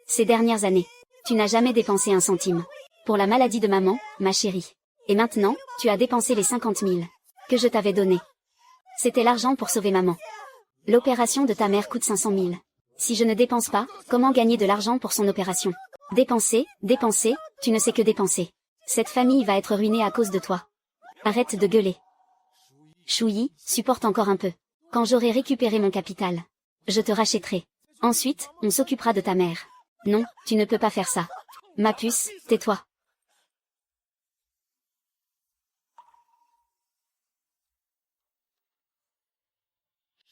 Ces dernières années, tu n'as jamais dépensé un centime. Pour la maladie de maman, ma chérie. Et maintenant, tu as dépensé les 50 000 que je t'avais donnés. C'était l'argent pour sauver maman. L'opération de ta mère coûte 500 000. Si je ne dépense pas, comment gagner de l'argent pour son opération? Dépenser, dépenser, tu ne sais que dépenser. Cette famille va être ruinée à cause de toi. Arrête de gueuler. Chouyi, supporte encore un peu. Quand j'aurai récupéré mon capital, je te rachèterai. Ensuite, on s'occupera de ta mère. Non, tu ne peux pas faire ça. Ma puce, tais-toi.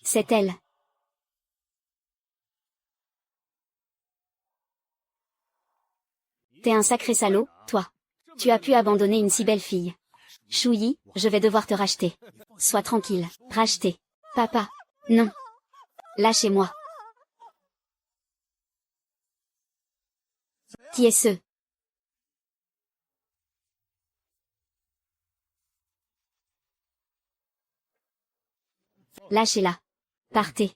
C'est elle. T'es un sacré salaud, toi. Tu as pu abandonner une si belle fille. Chouyi, je vais devoir te racheter. Sois tranquille. Racheter. Papa. Non. Lâchez-moi. Qui est ce? Lâchez-la. Partez.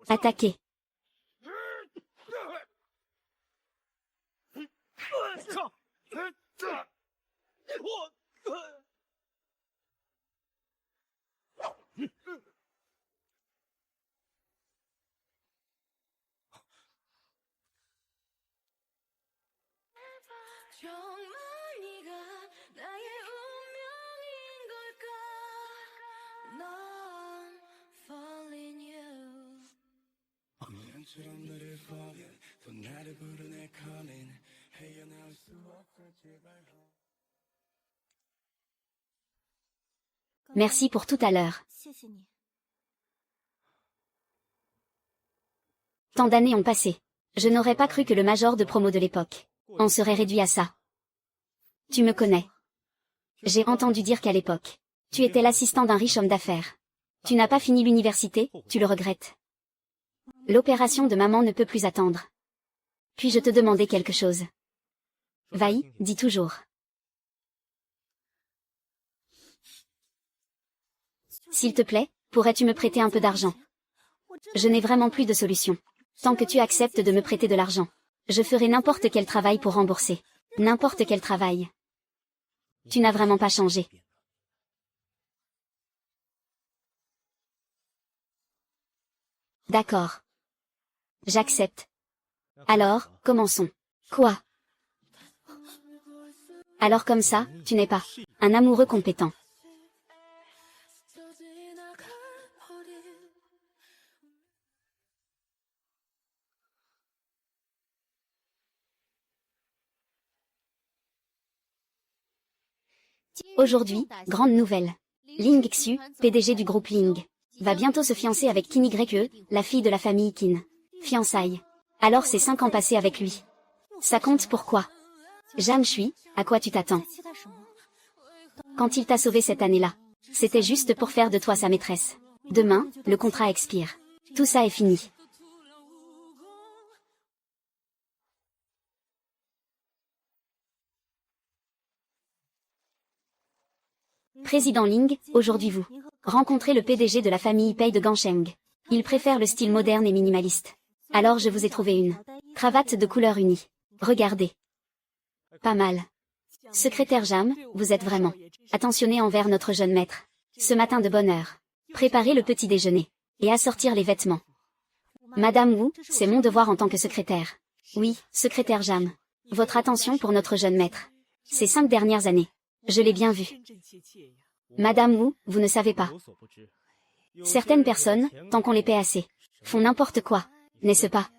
Attaquez. Merci pour tout à l'heure. Tant d'années ont passé. Je n'aurais pas cru que le major de promo de l'époque en serait réduit à ça. Tu me connais. J'ai entendu dire qu'à l'époque, tu étais l'assistant d'un riche homme d'affaires. Tu n'as pas fini l'université, tu le regrettes. L'opération de maman ne peut plus attendre. Puis-je te demander quelque chose? Vaï, dis toujours. S'il te plaît, pourrais-tu me prêter un peu d'argent? Je n'ai vraiment plus de solution. Tant que tu acceptes de me prêter de l'argent, je ferai n'importe quel travail pour rembourser. N'importe quel travail. Tu n'as vraiment pas changé. D'accord. J'accepte. Alors, commençons. Quoi? Alors comme ça, tu n'es pas un amoureux compétent. Aujourd'hui, grande nouvelle. Ling Xu, PDG du groupe Ling, va bientôt se fiancer avec Qin Yue, la fille de la famille Qin. Fiançailles. Alors c'est 5 ans passés avec lui. Ça compte pourquoi? Jeanne Shui, à quoi tu t'attends? Quand il t'a sauvé cette année-là, c'était juste pour faire de toi sa maîtresse. Demain, le contrat expire. Tout ça est fini. Président Ling, aujourd'hui vous rencontrez le PDG de la famille Pei de Gansheng. Il préfère le style moderne et minimaliste. Alors je vous ai trouvé une cravate de couleur unie. Regardez. Pas mal. Secrétaire Jam, vous êtes vraiment attentionné envers notre jeune maître. Ce matin de bonne heure. Préparez le petit déjeuner. Et assortir les vêtements. Madame Wu, c'est mon devoir en tant que secrétaire. Oui, secrétaire Jam. Votre attention pour notre jeune maître. Ces 5 dernières années. Je l'ai bien vu. Madame Wu, vous ne savez pas. Certaines personnes, tant qu'on les paie assez, font n'importe quoi, n'est-ce pas?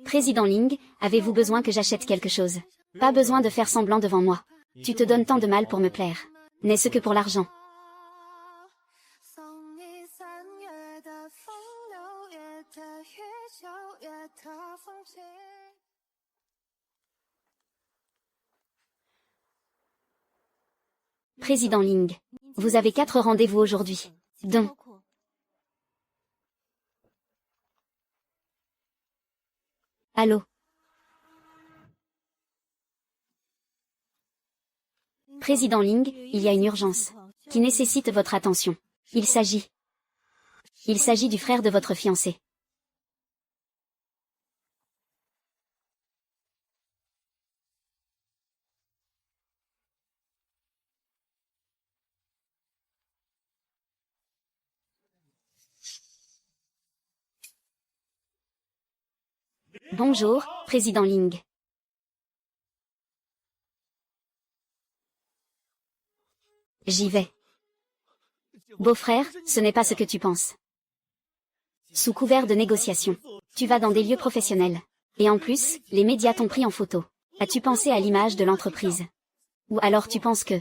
Président Ling, avez-vous besoin que j'achète quelque chose? Pas besoin de faire semblant devant moi. Tu te donnes tant de mal pour me plaire. N'est-ce que pour l'argent? Président Ling. Vous avez 4 rendez-vous aujourd'hui. Dont. Allô. Président Ling, il y a une urgence qui nécessite votre attention. Il s'agit du frère de votre fiancé. Bonjour, Président Ling. J'y vais. Beau-frère, ce n'est pas ce que tu penses. Sous couvert de négociation, tu vas dans des lieux professionnels. Et en plus, les médias t'ont pris en photo. As-tu pensé à l'image de l'entreprise? Ou alors tu penses que,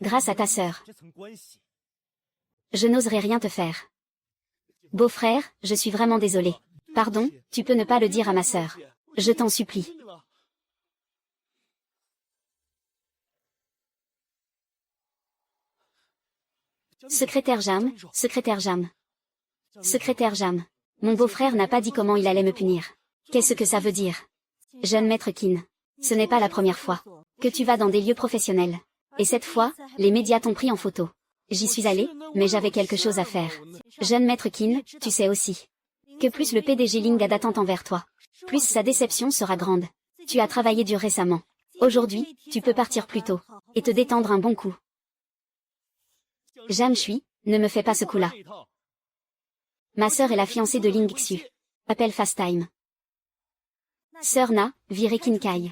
grâce à ta sœur, je n'oserais rien te faire. Beau-frère, je suis vraiment désolé. Pardon, tu peux ne pas le dire à ma sœur. Je t'en supplie. Secrétaire Jam, secrétaire Jam. Secrétaire Jam. Mon beau-frère n'a pas dit comment il allait me punir. Qu'est-ce que ça veut dire? Jeune maître Qin. Ce n'est pas la première fois que tu vas dans des lieux professionnels. Et cette fois, les médias t'ont pris en photo. J'y suis allé, mais j'avais quelque chose à faire. Jeune maître Qin, tu sais aussi que plus le PDG Ling a d'attentes envers toi, plus sa déception sera grande. Tu as travaillé dur récemment. Aujourd'hui, tu peux partir plus tôt et te détendre un bon coup. Jam Shui, ne me fais pas ce coup-là. Ma sœur est la fiancée de Ling Xiu. Appel FaceTime. Sœur Na, virez Qin Kai.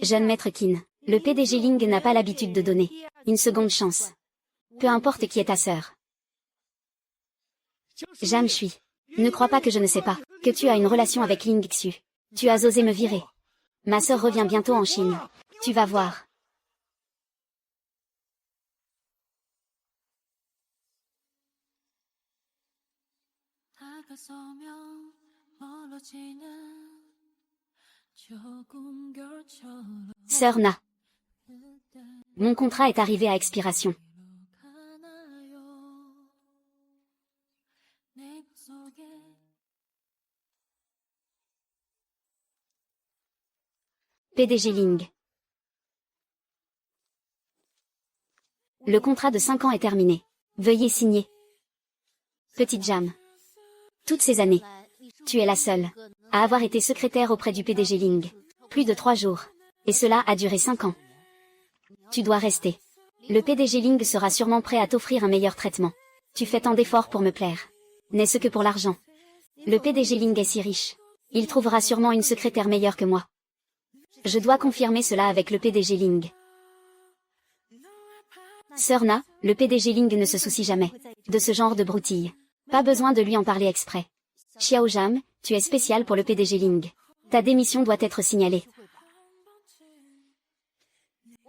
Jeune maître Qin, le PDG Ling n'a pas l'habitude de donner une seconde chance. Peu importe qui est ta sœur. Jam Shui. Ne crois pas que je ne sais pas que tu as une relation avec Ling Xiu. Tu as osé me virer. Ma sœur revient bientôt en Chine. Tu vas voir. Sœur Na. Mon contrat est arrivé à expiration. PDG Ling. Le contrat de 5 ans est terminé. Veuillez signer. Petite Jam. Toutes ces années, tu es la seule à avoir été secrétaire auprès du PDG Ling. Plus de 3 jours. Et cela a duré 5 ans. Tu dois rester. Le PDG Ling sera sûrement prêt à t'offrir un meilleur traitement. Tu fais tant d'efforts pour me plaire. N'est-ce que pour l'argent? Le PDG Ling est si riche. Il trouvera sûrement une secrétaire meilleure que moi. Je dois confirmer cela avec le PDG Ling. Sœur Na, le PDG Ling ne se soucie jamais de ce genre de broutille. Pas besoin de lui en parler exprès. Xiao Jam, tu es spécial pour le PDG Ling. Ta démission doit être signalée.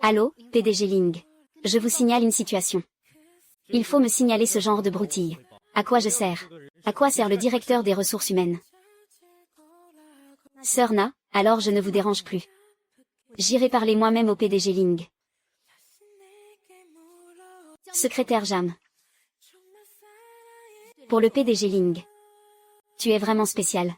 Allô, PDG Ling. Je vous signale une situation. Il faut me signaler ce genre de broutille. À quoi je sers? À quoi sert le directeur des ressources humaines? Sœur Na, alors je ne vous dérange plus. J'irai parler moi-même au PDG Ling. Secrétaire Jam. Pour le PDG Ling. Tu es vraiment spécial.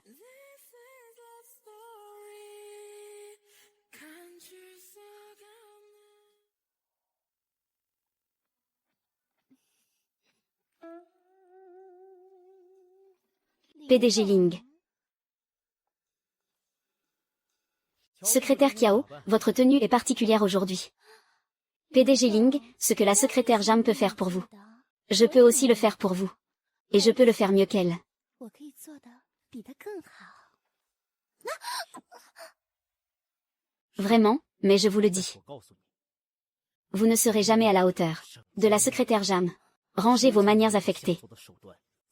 PDG Ling. Secrétaire Kiao, votre tenue est particulière aujourd'hui. PDG Ling, ce que la secrétaire Jam peut faire pour vous. Je peux aussi le faire pour vous. Et je peux le faire mieux qu'elle. Vraiment, mais je vous le dis. Vous ne serez jamais à la hauteur de la secrétaire Jam. Rangez vos manières affectées.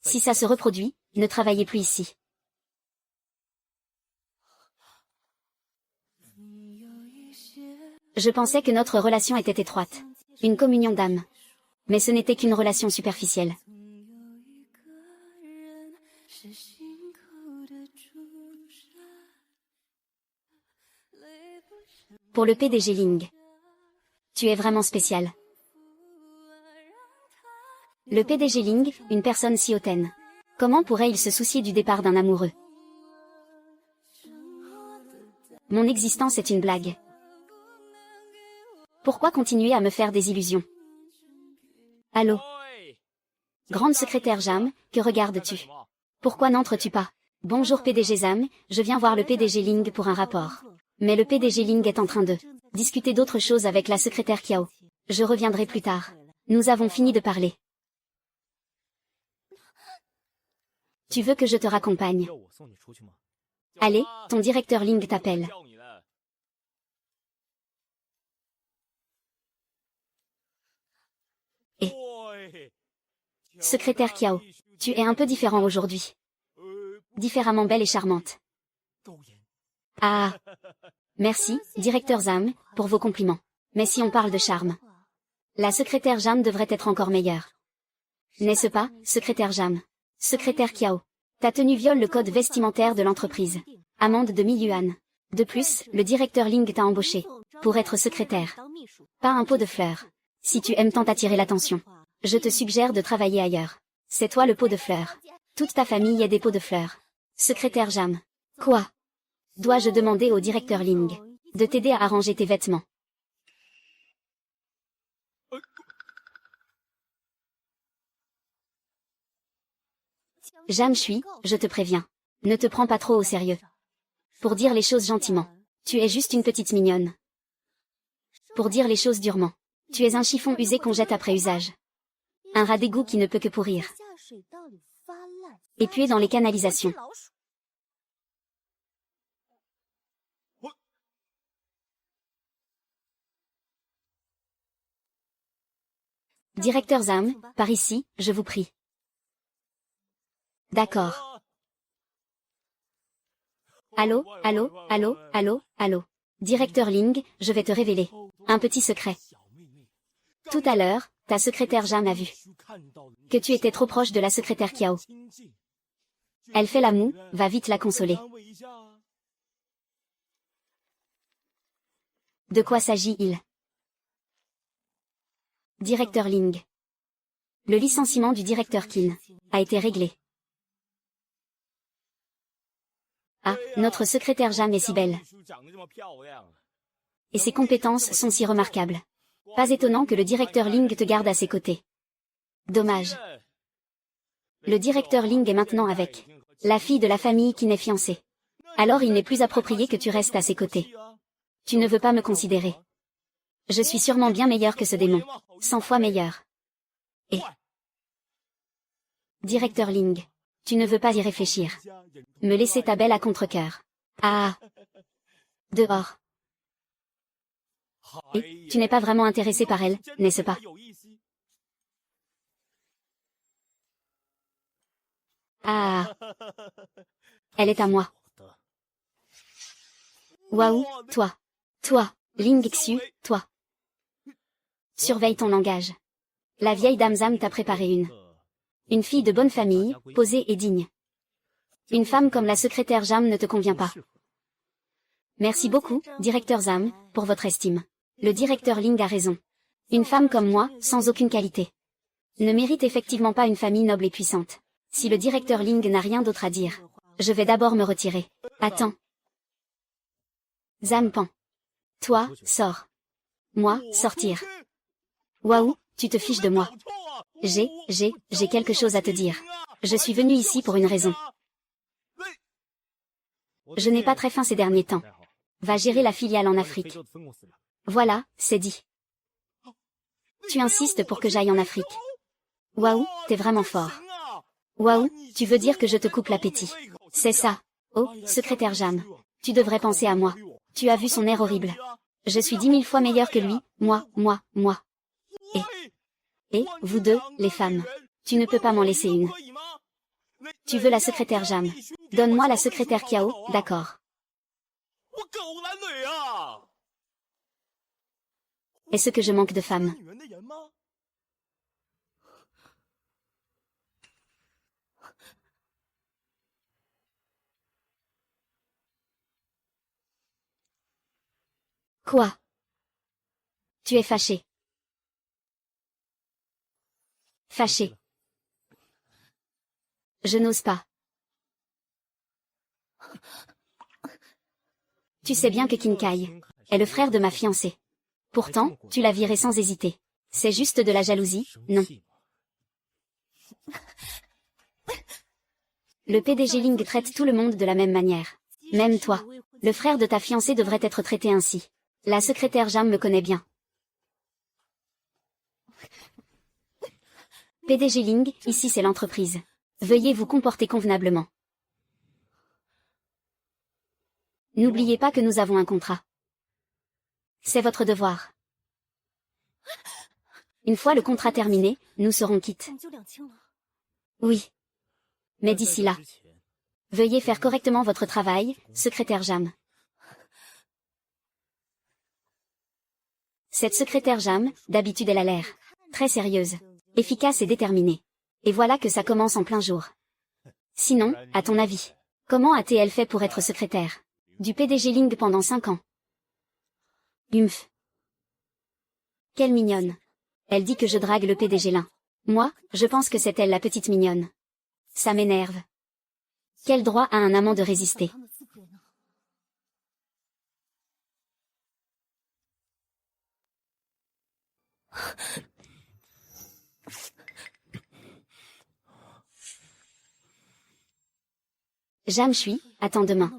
Si ça se reproduit, ne travaillez plus ici. Je pensais que notre relation était étroite. Une communion d'âme. Mais ce n'était qu'une relation superficielle. Pour le PDG Ling. Tu es vraiment spécial. Le PDG Ling, une personne si hautaine. Comment pourrait-il se soucier du départ d'un amoureux? Mon existence est une blague. Pourquoi continuer à me faire des illusions? Allô? Grande secrétaire Jam, que regardes-tu? Pourquoi n'entres-tu pas? Bonjour PDG Zam, je viens voir le PDG Ling pour un rapport. Mais le PDG Ling est en train de discuter d'autres choses avec la secrétaire Kiao. Je reviendrai plus tard. Nous avons fini de parler. Tu veux que je te raccompagne? Allez, ton directeur Ling t'appelle. Et secrétaire Kiao, tu es un peu différent aujourd'hui. Différemment belle et charmante. Ah, merci, directeur Zam, pour vos compliments. Mais si on parle de charme, la secrétaire Jam devrait être encore meilleure. N'est-ce pas, secrétaire Jam? Secrétaire Kiao. Ta tenue viole le code vestimentaire de l'entreprise. Amende de 1000 yuan. De plus, le directeur Ling t'a embauché. Pour être secrétaire. Pas un pot de fleurs. Si tu aimes tant attirer l'attention, je te suggère de travailler ailleurs. C'est toi le pot de fleurs. Toute ta famille est des pots de fleurs. Secrétaire Jam. Quoi? Dois-je demander au directeur Ling de t'aider à arranger tes vêtements? Jam Shui, je te préviens. Ne te prends pas trop au sérieux. Pour dire les choses gentiment, tu es juste une petite mignonne. Pour dire les choses durement, tu es un chiffon usé qu'on jette après usage. Un rat d'égout qui ne peut que pourrir. Épué dans les canalisations. Directeur Zam, par ici, je vous prie. D'accord. Allô, allô, allô, allô, allô. Directeur Ling, je vais te révéler un petit secret. Tout à l'heure, ta secrétaire Jam a vu que tu étais trop proche de la secrétaire Kiao. Elle fait la moue, va vite la consoler. De quoi s'agit-il? Directeur Ling. Le licenciement du directeur Qin a été réglé. Ah, notre secrétaire Jam est si belle. Et ses compétences sont si remarquables. Pas étonnant que le directeur Ling te garde à ses côtés. Dommage. Le directeur Ling est maintenant avec la fille de la famille qui n'est fiancée. Alors il n'est plus approprié que tu restes à ses côtés. Tu ne veux pas me considérer. Je suis sûrement bien meilleur que ce démon. 100 fois meilleur. Et directeur Ling, tu ne veux pas y réfléchir. Me laisser ta belle à contre-cœur. Ah. Dehors. Et, tu n'es pas vraiment intéressé par elle, n'est-ce pas? Ah. Elle est à moi. Waouh, toi. Toi, Ling Xu, toi. Surveille ton langage. La vieille dame Zam t'a préparé une fille de bonne famille, posée et digne. Une femme comme la secrétaire Jam ne te convient pas. Merci beaucoup, directeur Zam, pour votre estime. Le directeur Ling a raison. Une femme comme moi, sans aucune qualité, ne mérite effectivement pas une famille noble et puissante. Si le directeur Ling n'a rien d'autre à dire, je vais d'abord me retirer. Attends. Zam Pan. Toi, sors. Moi, sortir. Waouh, tu te fiches de moi. J'ai quelque chose à te dire. Je suis venu ici pour une raison. Je n'ai pas très faim ces derniers temps. Va gérer la filiale en Afrique. Voilà, c'est dit. Tu insistes pour que j'aille en Afrique. Waouh, t'es vraiment fort. Waouh, tu veux dire que je te coupe l'appétit. C'est ça. Oh, secrétaire Jam. Tu devrais penser à moi. Tu as vu son air horrible. Je suis 10 000 fois meilleur que lui, moi. Et, vous deux, les femmes. Tu ne peux pas m'en laisser une. Tu veux la secrétaire Jam. Donne-moi la secrétaire Kiao, d'accord. Est-ce que je manque de femmes? Quoi? Tu es fâché. Fâché. Je n'ose pas. Tu sais bien que Kinkai est le frère de ma fiancée. Pourtant, tu l'as viré sans hésiter. C'est juste de la jalousie, non? Le PDG Ling traite tout le monde de la même manière. Même toi. Le frère de ta fiancée devrait être traité ainsi. La secrétaire Jam me connaît bien. PDG Ling, ici c'est l'entreprise. Veuillez vous comporter convenablement. N'oubliez pas que nous avons un contrat. C'est votre devoir. Une fois le contrat terminé, nous serons quittes. Oui. Mais d'ici là, veuillez faire correctement votre travail, secrétaire Jam. Cette secrétaire Jam, d'habitude elle a l'air très sérieuse, efficace et déterminée. Et voilà que ça commence en plein jour. Sinon, à ton avis, comment a-t-elle fait pour être secrétaire du PDG Ling pendant 5 ans? Humph. Quelle mignonne. Elle dit que je drague le PDG Lin. Moi, je pense que c'est elle la petite mignonne. Ça m'énerve. Quel droit a un amant de résister? Jam Shui, attends demain.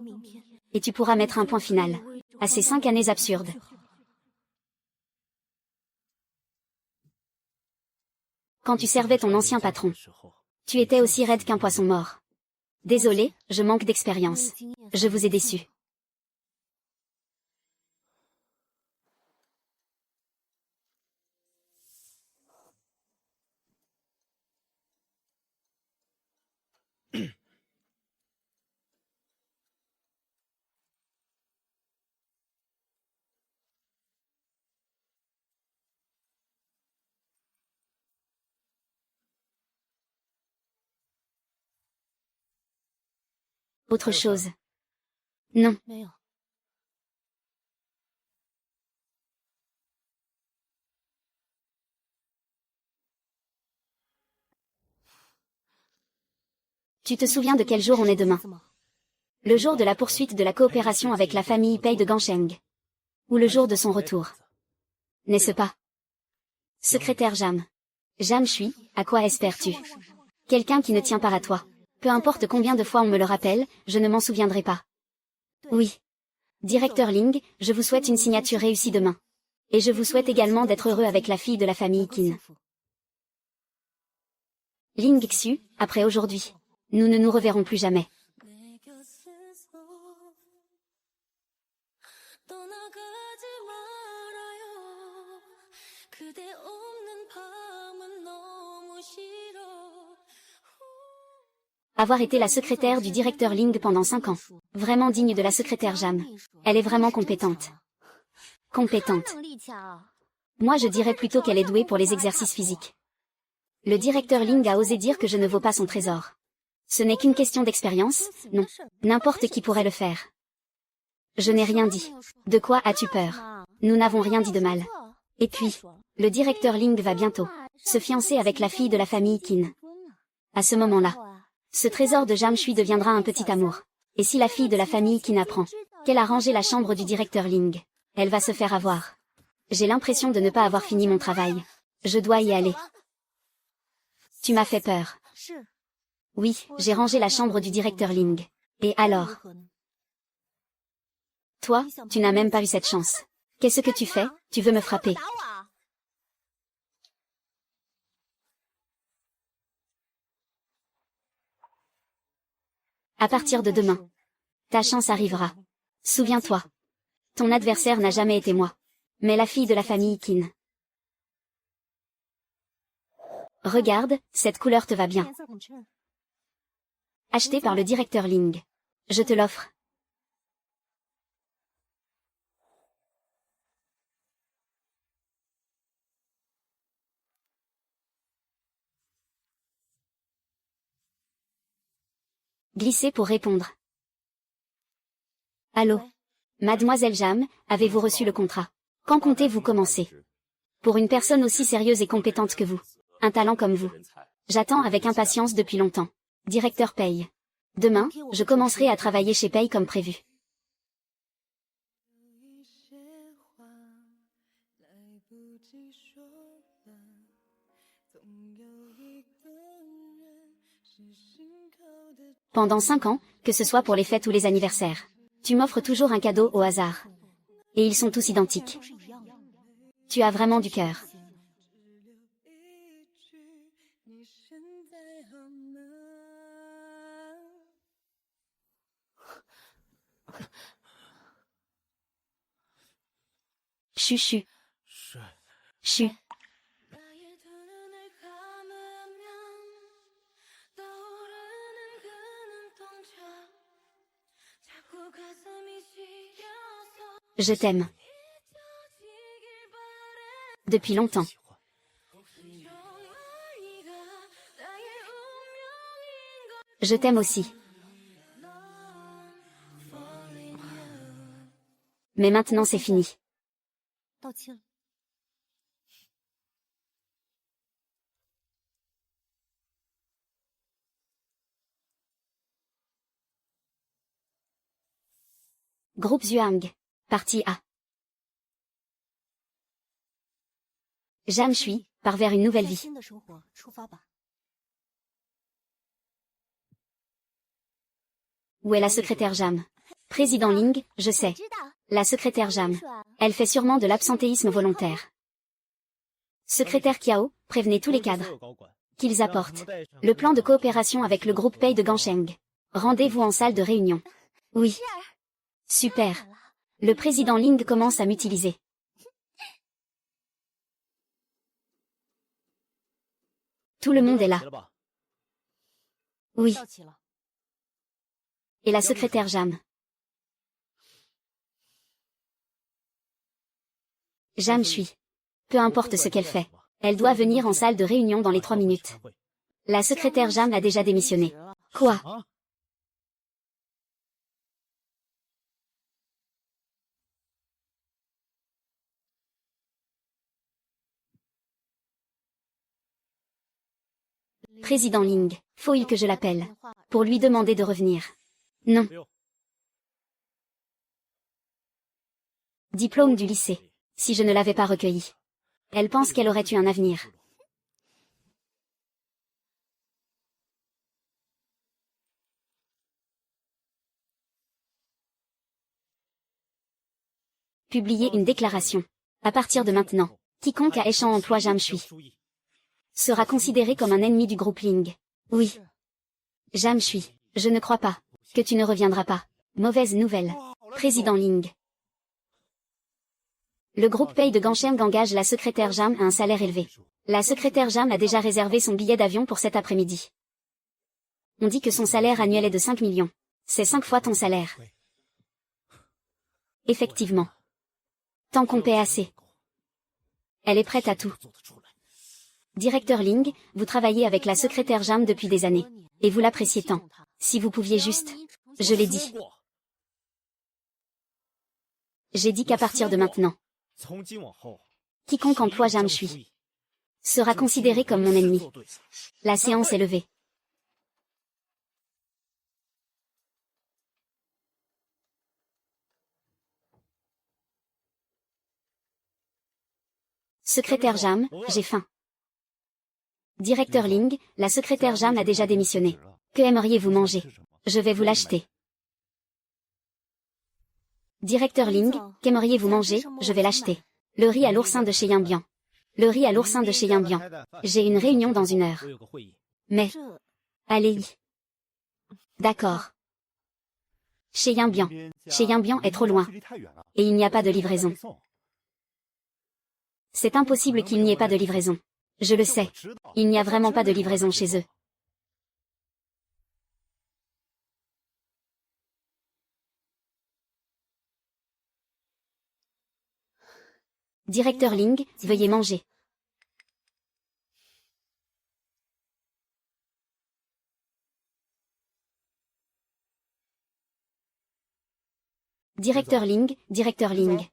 Et tu pourras mettre un point final à ces 5 années absurdes. Quand tu servais ton ancien patron, tu étais aussi raide qu'un poisson mort. Désolé, je manque d'expérience. Je vous ai déçu. Autre chose. Non. Tu te souviens de quel jour on est demain? Le jour de la poursuite de la coopération avec la famille Pei de Gansheng. Ou le jour de son retour. N'est-ce pas? Secrétaire Jam. Jam Shui, à quoi espères-tu? Quelqu'un qui ne tient pas à toi. Peu importe combien de fois on me le rappelle, je ne m'en souviendrai pas. Oui. Directeur Ling, je vous souhaite une signature réussie demain. Et je vous souhaite également d'être heureux avec la fille de la famille Qin. Ling Xu, après aujourd'hui. Nous ne nous reverrons plus jamais. Avoir été la secrétaire du directeur Ling pendant 5 ans. Vraiment digne de la secrétaire Jam. Elle est vraiment compétente. Compétente. Moi je dirais plutôt qu'elle est douée pour les exercices physiques. Le directeur Ling a osé dire que je ne vaux pas son trésor. Ce n'est qu'une question d'expérience, non. N'importe qui pourrait le faire. Je n'ai rien dit. De quoi as-tu peur? Nous n'avons rien dit de mal. Et puis, le directeur Ling va bientôt se fiancer avec la fille de la famille Qin. À ce moment-là, ce trésor de Jam Shui deviendra un petit amour. Et si la fille de la famille Qin apprend qu'elle a rangé la chambre du directeur Ling, elle va se faire avoir. J'ai l'impression de ne pas avoir fini mon travail. Je dois y aller. Tu m'as fait peur. Oui, j'ai rangé la chambre du directeur Ling. Et alors? Toi, tu n'as même pas eu cette chance. Qu'est-ce que tu fais? Tu veux me frapper? À partir de demain, ta chance arrivera. Souviens-toi. Ton adversaire n'a jamais été moi, mais la fille de la famille Qin. Regarde, cette couleur te va bien. Acheté par le directeur Ling. Je te l'offre. Glisser pour répondre. Allô? Mademoiselle Jam, avez-vous reçu le contrat? Quand comptez-vous commencer? Pour une personne aussi sérieuse et compétente que vous. Un talent comme vous. J'attends avec impatience depuis longtemps. Directeur Paye. Demain, je commencerai à travailler chez Paye comme prévu. Pendant 5 ans, que ce soit pour les fêtes ou les anniversaires. Tu m'offres toujours un cadeau au hasard. Et ils sont tous identiques. Tu as vraiment du cœur. Chuchu. Chu. Je t'aime. Depuis longtemps. Je t'aime aussi. Mais maintenant c'est fini. Groupe Zhuang. Partie A. Jam Shui, part vers une nouvelle vie. Où est la secrétaire Jam? Président Ling, je sais. La secrétaire Jam. Elle fait sûrement de l'absentéisme volontaire. Secrétaire Kiao, prévenez tous les cadres. Qu'ils apportent le plan de coopération avec le groupe Paye de Gansheng. Rendez-vous en salle de réunion. Oui. Super. Le président Ling commence à m'utiliser. Tout le monde est là. Oui. Et la secrétaire Jam. Jam Shui. Peu importe ce qu'elle fait. Elle doit venir en salle de réunion dans les 3 minutes. La secrétaire Jam a déjà démissionné. Quoi? Président Ling, faut-il que je l'appelle? Pour lui demander de revenir. Non. Diplôme du lycée. Si je ne l'avais pas recueilli. Elle pense qu'elle aurait eu un avenir. Publier une déclaration. À partir de maintenant, quiconque a échangé emploi Jam Shui sera considéré comme un ennemi du groupe Ling. Oui. Jam Shui, je ne crois pas que tu ne reviendras pas. Mauvaise nouvelle. Président Ling. Le groupe Paye de Gansheng engage la secrétaire Jam à un salaire élevé. La secrétaire Jam a déjà réservé son billet d'avion pour cet après-midi. On dit que son salaire annuel est de 5 millions. C'est 5 fois ton salaire. Effectivement. Tant qu'on paie assez. Elle est prête à tout. Directeur Ling, vous travaillez avec la secrétaire Jam depuis des années. Et vous l'appréciez tant. Si vous pouviez juste. Je l'ai dit. J'ai dit qu'à partir de maintenant, quiconque emploie Jam Shui sera considéré comme mon ennemi. La séance est levée. Secrétaire Jam, j'ai faim. Directeur Ling, la secrétaire Jam a déjà démissionné. Que aimeriez-vous manger? Je vais vous l'acheter. Directeur Ling, qu'aimeriez-vous manger? Je vais l'acheter. Le riz à l'oursin de chez Yambian. Le riz à l'oursin de chez Yambian. J'ai une réunion dans 1 heure. Mais. Allez-y. D'accord. Chez Yambian. Chez Yambian est trop loin. Et il n'y a pas de livraison. C'est impossible qu'il n'y ait pas de livraison. Je le sais. Il n'y a vraiment pas de livraison chez eux. Directeur Ling, veuillez manger. Directeur Ling, Directeur Ling.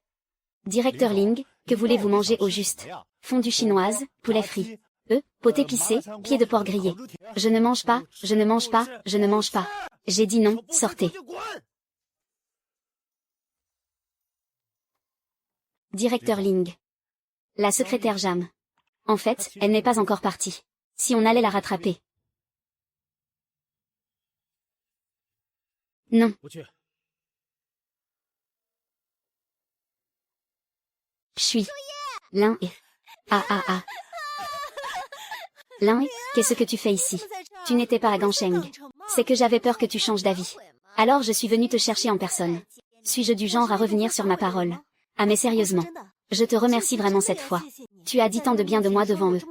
Directeur Ling, que voulez-vous manger au juste? Fondue chinoise, poulet frit. Pot épicé, pied de porc grillé. Je ne mange pas, je ne mange pas, je ne mange pas. J'ai dit non, sortez. Directeur Ling. La secrétaire Jam. En fait, elle n'est pas encore partie. Si on allait la rattraper. Non. Pshui. L'un est. Ah. L'un est, qu'est-ce que tu fais ici? Tu n'étais pas à Gansheng. C'est que j'avais peur que tu changes d'avis. Alors je suis venue te chercher en personne. Suis-je du genre à revenir sur ma parole? Ah mais sérieusement. Je te remercie vraiment cette fois. Tu as dit tant de bien de moi devant eux.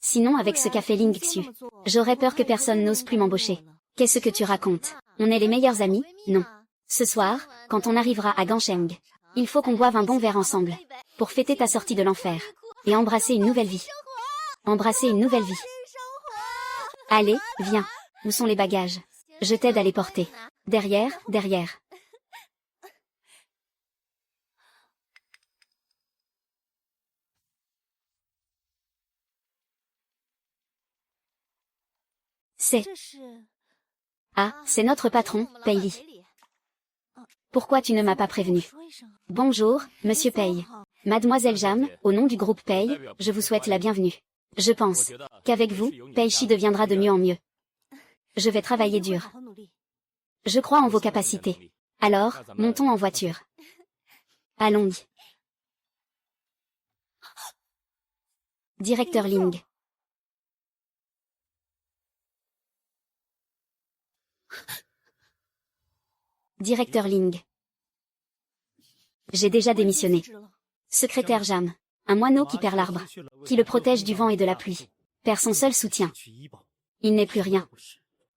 Sinon avec ce qu'a fait Ling Xu, j'aurais peur que personne n'ose plus m'embaucher. Qu'est-ce que tu racontes? On est les meilleurs amis, non? Ce soir, quand on arrivera à Gansheng, il faut qu'on boive un bon verre ensemble. Pour fêter ta sortie de l'enfer. Et embrasser une nouvelle vie. Embrasser une nouvelle vie. Allez, viens. Où sont les bagages? Je t'aide à les porter. Derrière, derrière. C'est... Ah, c'est notre patron, Pei Li. Pourquoi tu ne m'as pas prévenu? Bonjour, Monsieur Pei. Mademoiselle Jam, au nom du groupe Pei, je vous souhaite la bienvenue. Je pense qu'avec vous, Pei Shi deviendra de mieux en mieux. Je vais travailler dur. Je crois en vos capacités. Alors, montons en voiture. Allons-y. Directeur Ling. Directeur Ling. J'ai déjà démissionné. Secrétaire Jam. Un moineau qui perd l'arbre. Qui le protège du vent et de la pluie. Perd son seul soutien. Il n'est plus rien.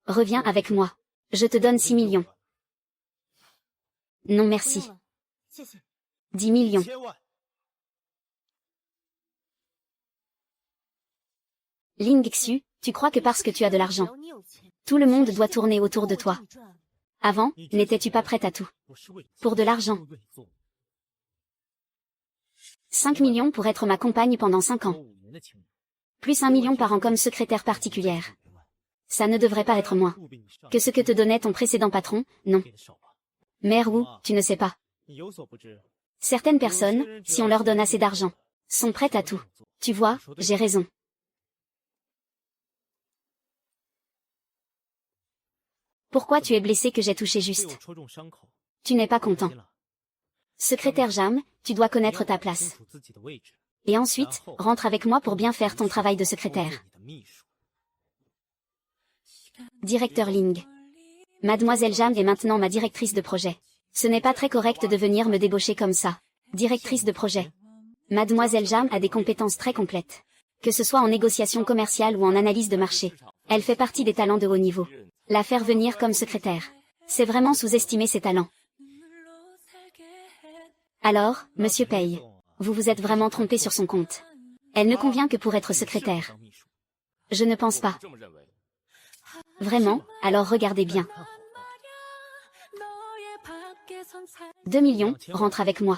Reviens avec moi. Je te donne 6 millions. Non merci. 10 millions. Ling Xu, tu crois que parce que tu as de l'argent, tout le monde doit tourner autour de toi. Avant, n'étais-tu pas prête à tout? Pour de l'argent. 5 millions pour être ma compagne pendant 5 ans. Plus 1 million par an comme secrétaire particulière. Ça ne devrait pas être moins que ce que te donnait ton précédent patron, non. Mère Wu, tu ne sais pas. Certaines personnes, si on leur donne assez d'argent, sont prêtes à tout. Tu vois, j'ai raison. Pourquoi tu es blessé que j'ai touché juste? Tu n'es pas content. Secrétaire Jam, tu dois connaître ta place. Et ensuite, rentre avec moi pour bien faire ton travail de secrétaire. Directeur Ling. Mademoiselle Jam est maintenant ma directrice de projet. Ce n'est pas très correct de venir me débaucher comme ça. Directrice de projet. Mademoiselle Jam a des compétences très complètes. Que ce soit en négociation commerciale ou en analyse de marché. Elle fait partie des talents de haut niveau. La faire venir comme secrétaire. C'est vraiment sous-estimer ses talents. Alors, Monsieur Pei, vous vous êtes vraiment trompé sur son compte. Elle ne convient que pour être secrétaire. Je ne pense pas. Vraiment, alors regardez bien. 2 millions, rentre avec moi.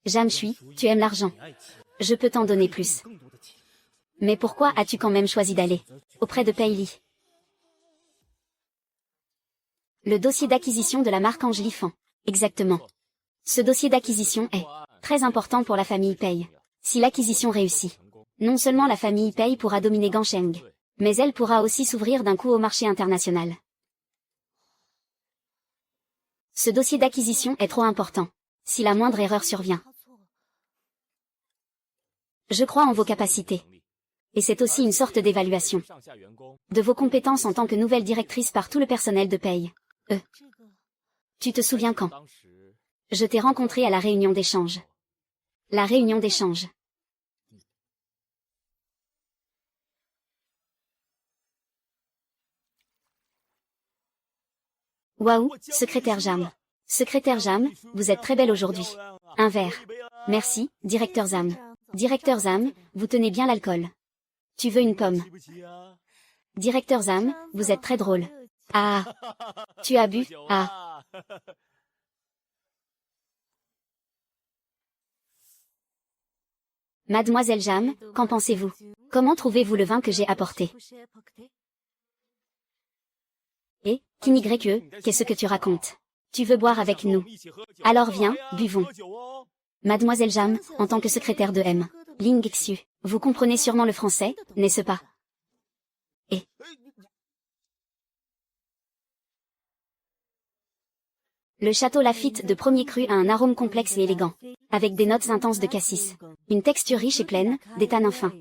Jam Shui, tu aimes l'argent. Je peux t'en donner plus. Mais pourquoi as-tu quand même choisi d'aller auprès de Pei Li? Le dossier d'acquisition de la marque Angelifan. Exactement. Ce dossier d'acquisition est très important pour la famille Pei. Si l'acquisition réussit, non seulement la famille Pei pourra dominer Gansheng, mais elle pourra aussi s'ouvrir d'un coup au marché international. Ce dossier d'acquisition est trop important. Si la moindre erreur survient. Je crois en vos capacités. Et c'est aussi une sorte d'évaluation de vos compétences en tant que nouvelle directrice par tout le personnel de Pei. Tu te souviens quand je t'ai rencontré à la réunion d'échange? La réunion d'échange. Waouh, secrétaire Jam. Secrétaire Jam, vous êtes très belle aujourd'hui. Un verre. Merci, directeur Zam. Directeur Zam, vous tenez bien l'alcool. Tu veux une pomme? Directeur Zam, vous êtes très drôle. Ah. Tu as bu? Ah. Mademoiselle Jam, qu'en pensez-vous? Comment trouvez-vous le vin que j'ai apporté? Et, qu'est-ce que tu racontes? Tu veux boire avec nous? Alors viens, buvons. Mademoiselle Jam, en tant que secrétaire de M. Ling Xu, vous comprenez sûrement le français, n'est-ce pas? Et le château Lafite de premier cru a un arôme complexe et élégant, avec des notes intenses de cassis, une texture riche et pleine, des tanins fins,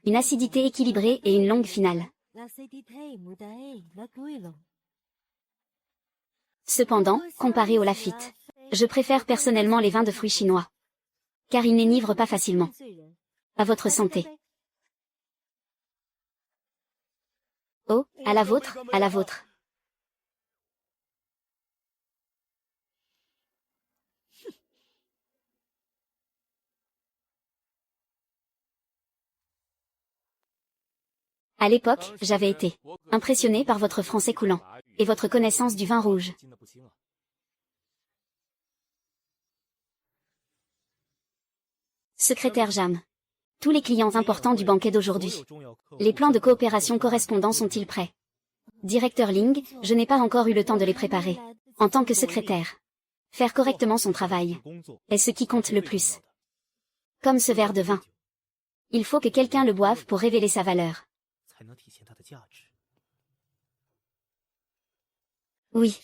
une acidité équilibrée et une longue finale. Cependant, comparé au Lafite, je préfère personnellement les vins de fruits chinois, car ils n'énivrent pas facilement. À votre santé. Oh, à la vôtre, à la vôtre. À l'époque, j'avais été impressionné par votre français coulant, et votre connaissance du vin rouge. Secrétaire Jam. Tous les clients importants du banquet d'aujourd'hui. Les plans de coopération correspondants sont-ils prêts? Directeur Ling, je n'ai pas encore eu le temps de les préparer. En tant que secrétaire, faire correctement son travail est ce qui compte le plus. Comme ce verre de vin. Il faut que quelqu'un le boive pour révéler sa valeur. Oui.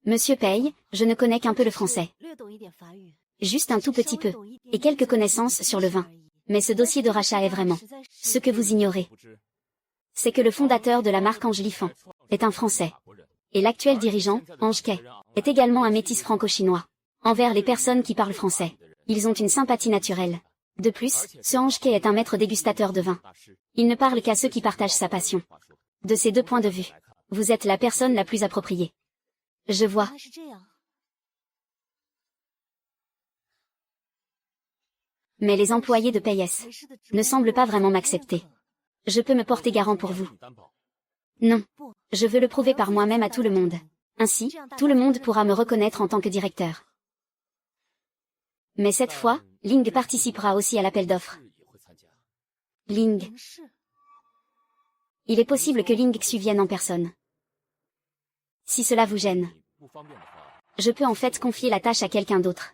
Monsieur Pei, je ne connais qu'un peu le français. Juste un tout petit peu. Et quelques connaissances sur le vin. Mais ce dossier de rachat est vraiment ce que vous ignorez. C'est que le fondateur de la marque Angelifan est un Français. Et l'actuel dirigeant, Ange Kei, est également un métis franco-chinois. Envers les personnes qui parlent français, ils ont une sympathie naturelle. De plus, ce Ange Kei est un maître dégustateur de vin. Il ne parle qu'à ceux qui partagent sa passion. De ces deux points de vue, vous êtes la personne la plus appropriée. Je vois. Mais les employés de PS ne semblent pas vraiment m'accepter. Je peux me porter garant pour vous. Non. Je veux le prouver par moi-même à tout le monde. Ainsi, tout le monde pourra me reconnaître en tant que directeur. Mais cette fois, Ling participera aussi à l'appel d'offres. Ling. Il est possible que Ling Xu vienne en personne. Si cela vous gêne, je peux en fait confier la tâche à quelqu'un d'autre.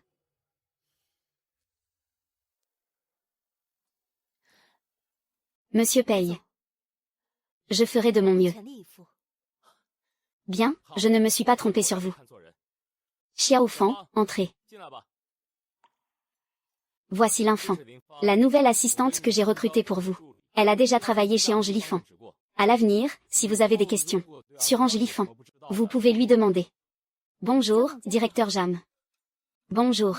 Monsieur Pei. Je ferai de mon mieux. Bien, je ne me suis pas trompé sur vous. Xiao Fan, entrez. Voici l'enfant. La nouvelle assistante que j'ai recrutée pour vous. Elle a déjà travaillé chez Angelifan. À l'avenir, si vous avez des questions sur Angelifan, vous pouvez lui demander. Bonjour, directeur Jam. Bonjour.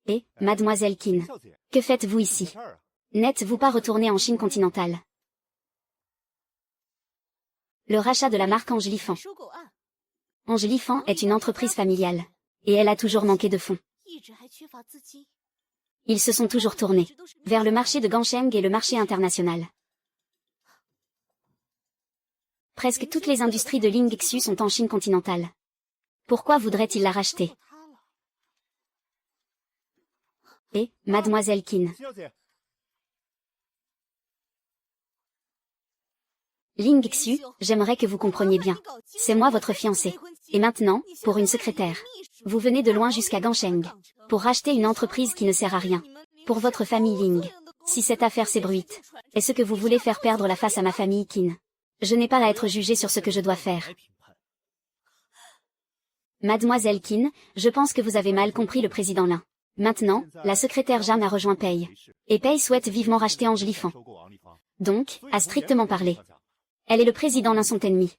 Et, mademoiselle Qin, que faites-vous ici? N'êtes-vous pas retourné en Chine continentale? Le rachat de la marque Angelifan. Angelifan est une entreprise familiale. Et elle a toujours manqué de fonds. Ils se sont toujours tournés vers le marché de Gansheng et le marché international. Presque toutes les industries de Ling Xu sont en Chine continentale. Pourquoi voudrait-il la racheter? Et, mademoiselle Qin. Ling Xu, j'aimerais que vous compreniez bien. C'est moi votre fiancé. Et maintenant, pour une secrétaire. Vous venez de loin jusqu'à Gansheng. Pour racheter une entreprise qui ne sert à rien. Pour votre famille Ling. Si cette affaire s'ébruite, est-ce que vous voulez faire perdre la face à ma famille Qin? Je n'ai pas à être jugé sur ce que je dois faire. Mademoiselle Qin, je pense que vous avez mal compris le président Lin. Maintenant, la secrétaire Jam a rejoint Pei. Et Pei souhaite vivement racheter Angelifan. Donc, à strictement parler, elle et le président Lin sont ennemis.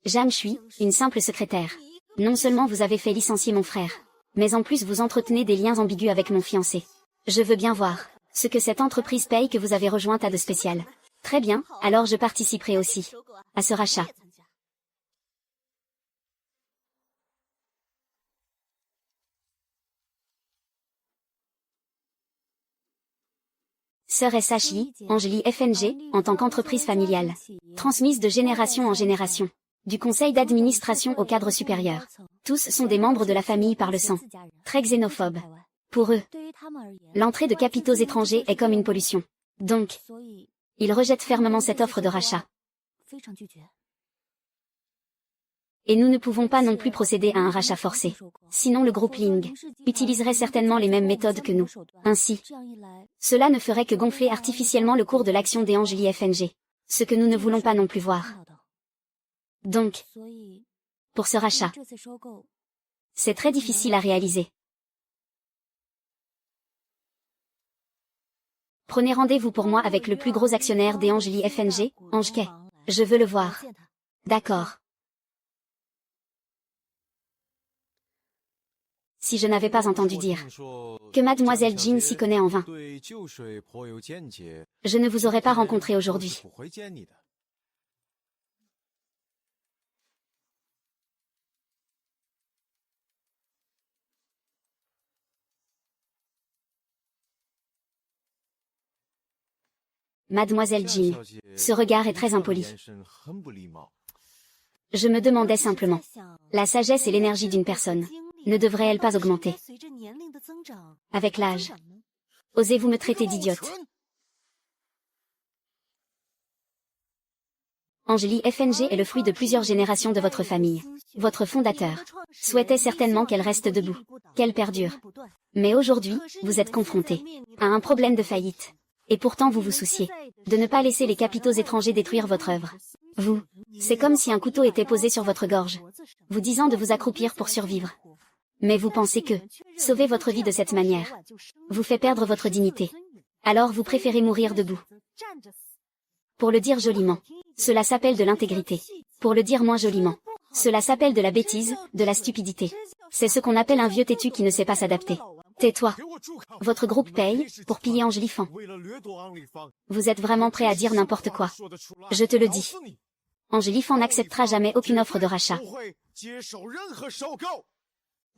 Jam Shui, une simple secrétaire. Non seulement vous avez fait licencier mon frère, mais en plus vous entretenez des liens ambigus avec mon fiancé. Je veux bien voir Ce que cette entreprise paye que vous avez rejointe a de spécial. Très bien, alors je participerai aussi à ce rachat. Sœur SHI, Angeli FNG, en tant qu'entreprise familiale, transmise de génération en génération. Du conseil d'administration au cadre supérieur. Tous sont des membres de la famille par le sang. Très xénophobe. Pour eux, l'entrée de capitaux étrangers est comme une pollution. Donc, ils rejettent fermement cette offre de rachat. Et nous ne pouvons pas non plus procéder à un rachat forcé. Sinon le groupe Ling utiliserait certainement les mêmes méthodes que nous. Ainsi, cela ne ferait que gonfler artificiellement le cours de l'action des Angeli FNG. Ce que nous ne voulons pas non plus voir. Donc, pour ce rachat, c'est très difficile à réaliser. Prenez rendez-vous pour moi avec le plus gros actionnaire des Angeli FNG, Angekay. Je veux le voir. D'accord. Si je n'avais pas entendu dire que Mademoiselle Jean s'y connaît en vin, je ne vous aurais pas rencontré aujourd'hui. Mademoiselle Jean, ce regard est très impoli. Je me demandais simplement, la sagesse et l'énergie d'une personne, ne devraient-elles pas augmenter avec l'âge? Osez-vous me traiter d'idiote? Angeli FNG est le fruit de plusieurs générations de votre famille. Votre fondateur souhaitait certainement qu'elle reste debout, qu'elle perdure. Mais aujourd'hui, vous êtes confronté à un problème de faillite. Et pourtant vous vous souciez de ne pas laisser les capitaux étrangers détruire votre œuvre. Vous, c'est comme si un couteau était posé sur votre gorge, vous disant de vous accroupir pour survivre. Mais vous pensez que sauver votre vie de cette manière vous fait perdre votre dignité. Alors vous préférez mourir debout. Pour le dire joliment, cela s'appelle de l'intégrité. Pour le dire moins joliment, cela s'appelle de la bêtise, de la stupidité. C'est ce qu'on appelle un vieux têtu qui ne sait pas s'adapter. Tais-toi. Votre groupe paye pour piller Angeli Fan. Vous êtes vraiment prêt à dire n'importe quoi. Je te le dis. Angeli Fan n'acceptera jamais aucune offre de rachat.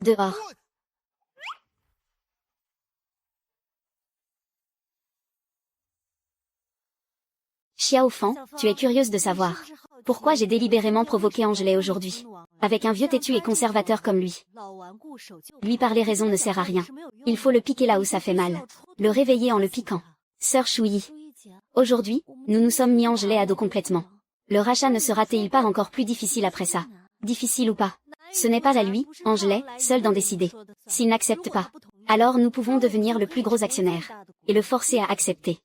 Dehors. Xiao Fan, tu es curieuse de savoir pourquoi j'ai délibérément provoqué Angeli aujourd'hui. Avec un vieux têtu et conservateur comme lui. Lui parler raison ne sert à rien. Il faut le piquer là où ça fait mal. Le réveiller en le piquant. Sœur Chouyi. Aujourd'hui, nous nous sommes mis Angeli à dos complètement. Le rachat ne sera-t-il pas encore plus difficile après ça? Difficile ou pas? Ce n'est pas à lui, Angeli, seul d'en décider. S'il n'accepte pas, alors nous pouvons devenir le plus gros actionnaire. Et le forcer à accepter.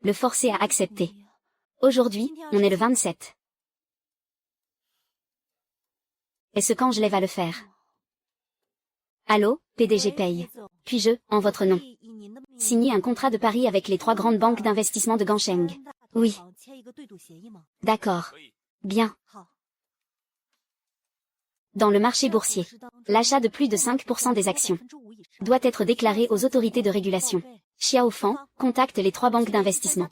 Le forcer à accepter. Aujourd'hui, on est le 27. Est-ce qu'Angeli va le faire? Allô, PDG paye. Puis-je, en votre nom, signer un contrat de pari avec les 3 grandes banques d'investissement de Gansheng? Oui. D'accord. Bien. Dans le marché boursier, l'achat de plus de 5% des actions doit être déclaré aux autorités de régulation. Xiao Fan contacte les 3 banques d'investissement.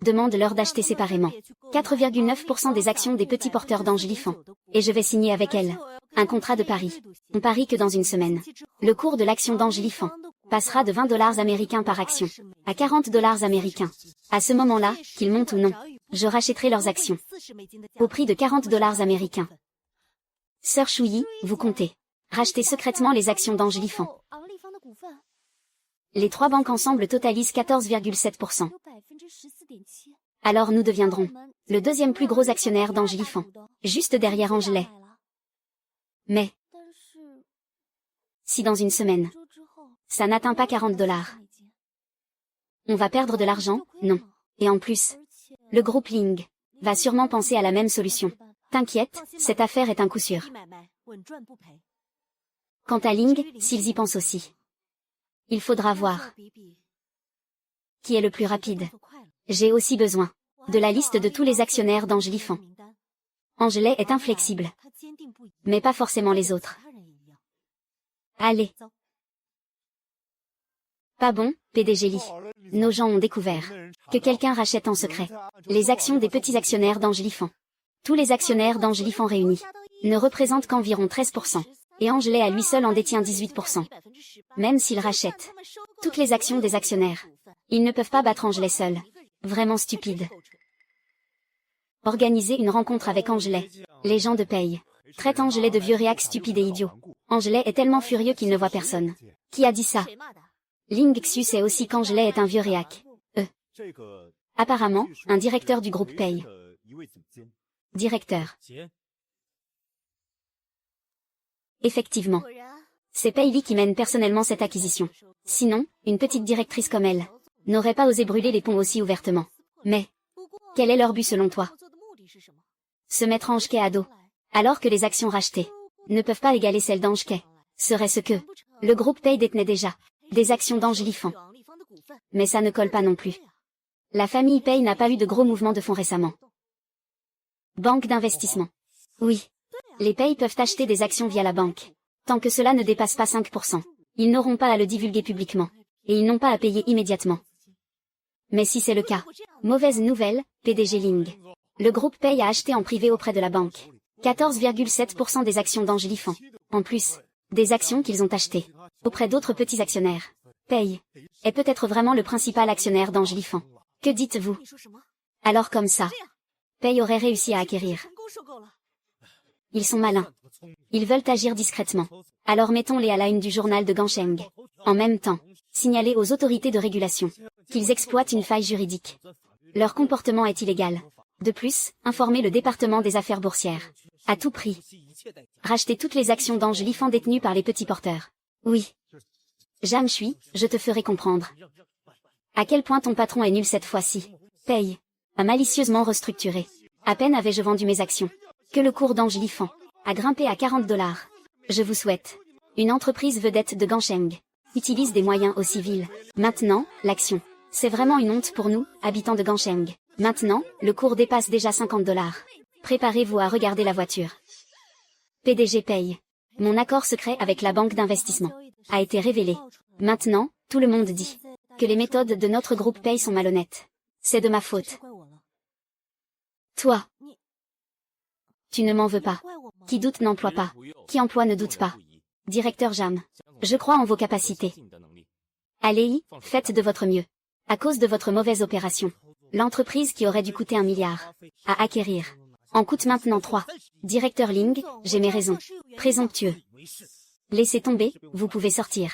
Demande-leur d'acheter séparément 4,9% des actions des petits porteurs d'Angeli Fan. Et je vais signer avec elles un contrat de pari. On parie que dans une semaine, le cours de l'action d'Angeli Fan passera de 20 $ américains par action à 40 $ américains. À ce moment-là, qu'ils montent ou non, je rachèterai leurs actions au prix de 40 $ américains. Sœur Chouyi, vous comptez racheter secrètement les actions d'Angeli Fan. Les 3 banques ensemble totalisent 14,7%. Alors nous deviendrons le deuxième plus gros actionnaire d'Angeli Fan, juste derrière Angeli. Mais, si dans une semaine, ça n'atteint pas 40 $, on va perdre de l'argent, non. Et en plus, le groupe Ling va sûrement penser à la même solution. T'inquiète, cette affaire est un coup sûr. Quant à Ling, s'ils y pensent aussi, il faudra voir qui est le plus rapide. J'ai aussi besoin de la liste de tous les actionnaires d'Angeli Fan. Angeli est inflexible, mais pas forcément les autres. Allez. Pas bon, PDG Lee. Nos gens ont découvert que quelqu'un rachète en secret les actions des petits actionnaires d'Angelifan. Tous les actionnaires d'Angelifan réunis ne représentent qu'environ 13%, et Angelet à lui seul en détient 18%. Même s'il rachète toutes les actions des actionnaires, ils ne peuvent pas battre Angelet seul. Vraiment stupide. Organiser une rencontre avec Angelet. Les gens de paye traitent Angelet de vieux réac stupide et idiot. Angelet est tellement furieux qu'il ne voit personne. Qui a dit ça? Ling Xu sait aussi qu'Angelet est un vieux réac. Apparemment, un directeur du groupe paye. Directeur. Effectivement. C'est Pei qui mène personnellement cette acquisition. Sinon, une petite directrice comme elle n'aurait pas osé brûler les ponts aussi ouvertement. Mais, quel est leur but selon toi? Se mettre Angelet à dos. Alors que les actions rachetées ne peuvent pas égaler celles d'Angelet. Serait-ce que le groupe Pei détenait déjà des actions d'Angelifan. Mais ça ne colle pas non plus. La famille Pei n'a pas eu de gros mouvements de fonds récemment. Banque d'investissement. Oui. Les Pei peuvent acheter des actions via la banque. Tant que cela ne dépasse pas 5%. Ils n'auront pas à le divulguer publiquement. Et ils n'ont pas à payer immédiatement. Mais si c'est le cas, mauvaise nouvelle, PDG Ling. Le groupe Pei a acheté en privé auprès de la banque 14,7% des actions d'Angelifan. En plus, des actions qu'ils ont achetées auprès d'autres petits actionnaires. Pei est peut-être vraiment le principal actionnaire d'Angelifan. Que dites-vous? Alors comme ça, Pei aurait réussi à acquérir. Ils sont malins. Ils veulent agir discrètement. Alors mettons-les à la une du journal de Gansheng. En même temps, signaler aux autorités de régulation qu'ils exploitent une faille juridique. Leur comportement est illégal. De plus, informer le département des affaires boursières. À tout prix. Racheter toutes les actions d'Angelifan détenues par les petits porteurs. Oui. Jam Shui, je te ferai comprendre. À quel point ton patron est nul cette fois-ci. Pei a malicieusement restructuré. À peine avais-je vendu mes actions que le cours d'Angelifan a grimpé à 40 $. Je vous souhaite. Une entreprise vedette de Gansheng utilise des moyens aussi vils. Maintenant, l'action. C'est vraiment une honte pour nous, habitants de Gansheng. Maintenant, le cours dépasse déjà 50 $. Préparez-vous à regarder la voiture. PDG Pei. Mon accord secret avec la banque d'investissement a été révélé. Maintenant, tout le monde dit que les méthodes de notre groupe Pei sont malhonnêtes. C'est de ma faute. Toi. Tu ne m'en veux pas. Qui doute n'emploie pas. Qui emploie ne doute pas. Directeur Jam. Je crois en vos capacités. Allez-y, faites de votre mieux. À cause de votre mauvaise opération, l'entreprise qui aurait dû coûter 1 milliard à acquérir en coûte maintenant 3. Directeur Ling, j'ai mes raisons. Présomptueux. Laissez tomber, vous pouvez sortir.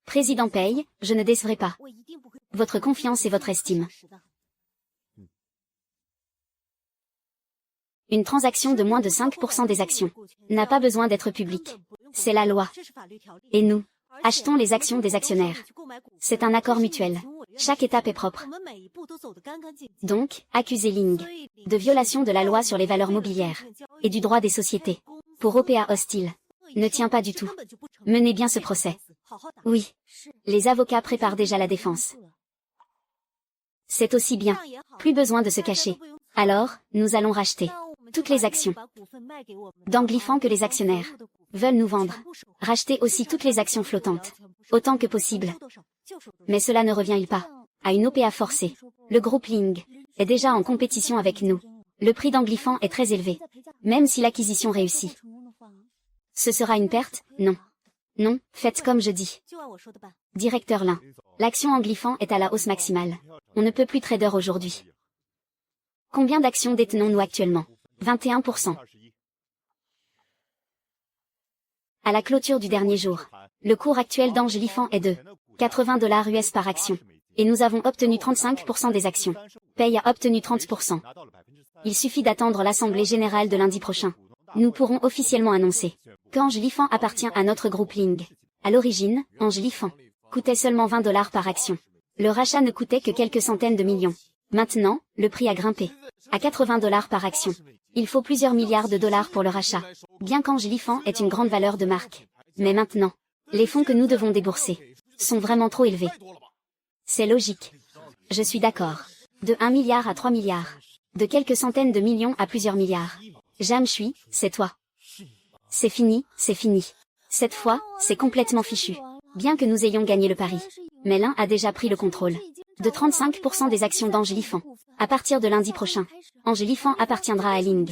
Président Pei, je ne décevrai pas votre confiance et votre estime. Une transaction de moins de 5% des actions n'a pas besoin d'être publique. C'est la loi. Et nous achetons les actions des actionnaires. C'est un accord mutuel. Chaque étape est propre. Donc, accusez Ling de violation de la loi sur les valeurs mobilières et du droit des sociétés pour OPA hostile ne tient pas du tout. Menez bien ce procès. Oui. Les avocats préparent déjà la défense. C'est aussi bien. Plus besoin de se cacher. Alors, nous allons racheter toutes les actions d'Angelifan que les actionnaires veulent nous vendre. Racheter aussi toutes les actions flottantes, autant que possible. Mais cela ne revient-il pas à une OPA forcée? Le groupe Ling est déjà en compétition avec nous. Le prix d'Angelifan est très élevé. Même si l'acquisition réussit. Ce sera une perte? Non. Non, faites comme je dis. Directeur Lin. L'action Angelifan est à la hausse maximale. On ne peut plus trader aujourd'hui. Combien d'actions détenons-nous actuellement? 21%. À la clôture du dernier jour, le cours actuel d'Angelifan est de 80 $ US par action. Et nous avons obtenu 35% des actions. Pei a obtenu 30%. Il suffit d'attendre l'Assemblée Générale de lundi prochain. Nous pourrons officiellement annoncer qu'Angelifan appartient à notre groupe Ling. À l'origine, Angelifan coûtait seulement 20 $ par action. Le rachat ne coûtait que quelques centaines de millions. Maintenant, le prix a grimpé à 80 $ par action. Il faut plusieurs milliards de dollars pour le rachat. Bien qu'Angelifan ait une grande valeur de marque. Mais maintenant, les fonds que nous devons débourser sont vraiment trop élevés. C'est logique. Je suis d'accord. De 1 milliard à 3 milliards. De quelques centaines de millions à plusieurs milliards. Jam Shui, c'est toi. C'est fini, c'est fini. Cette fois, c'est complètement fichu. Bien que nous ayons gagné le pari, mais l'un a déjà pris le contrôle de 35% des actions d'Angélifan. À partir de lundi prochain, Angélifan appartiendra à Ling.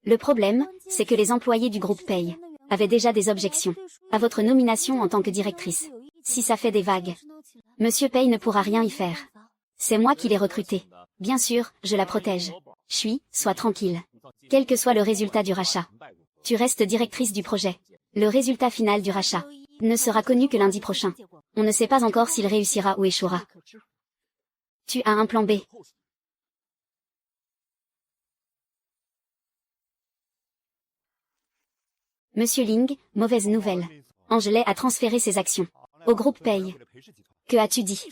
Le problème, c'est que les employés du groupe Pay avaient déjà des objections à votre nomination en tant que directrice. Si ça fait des vagues, Monsieur Pay ne pourra rien y faire. C'est moi qui l'ai recruté. Bien sûr, je la protège. Sois tranquille. Quel que soit le résultat du rachat, tu restes directrice du projet. Le résultat final du rachat ne sera connu que lundi prochain. On ne sait pas encore s'il réussira ou échouera. Tu as un plan B. Monsieur Ling, mauvaise nouvelle. Angelet a transféré ses actions au groupe Pay. Que as-tu dit?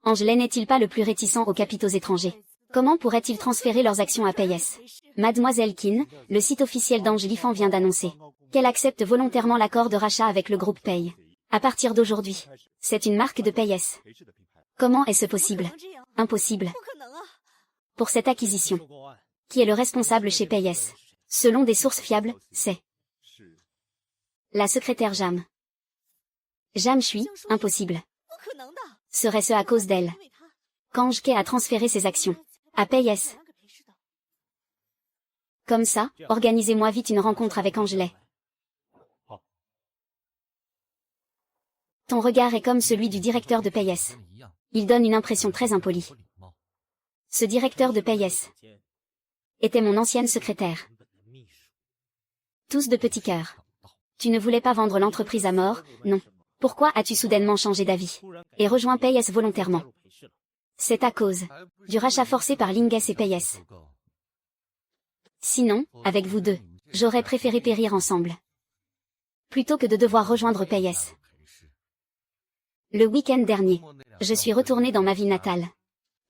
Angelet n'est-il pas le plus réticent aux capitaux étrangers? Comment pourrait-il transférer leurs actions à Payes? Mademoiselle Qin, le site officiel d'Angélifan vient d'annoncer qu'elle accepte volontairement l'accord de rachat avec le groupe Pay. À partir d'aujourd'hui, c'est une marque de Payes. Comment est-ce possible? Impossible. Pour cette acquisition, qui est le responsable chez Payes? Selon des sources fiables, c'est la secrétaire Jam. Jam Shui, impossible. Serait-ce à cause d'elle qu'Angeke a transféré ses actions à Payes? Comme ça, organisez-moi vite une rencontre avec Angelet. Ton regard est comme celui du directeur de Payes. Il donne une impression très impolie. Ce directeur de Payes était mon ancienne secrétaire. Tous de petits cœurs. Tu ne voulais pas vendre l'entreprise à mort, non. Pourquoi as-tu soudainement changé d'avis et rejoint Payes volontairement? C'est à cause du rachat forcé par Linges et Payes. Sinon, avec vous deux, j'aurais préféré périr ensemble, plutôt que de devoir rejoindre Payes. Le week-end dernier, je suis retournée dans ma ville natale.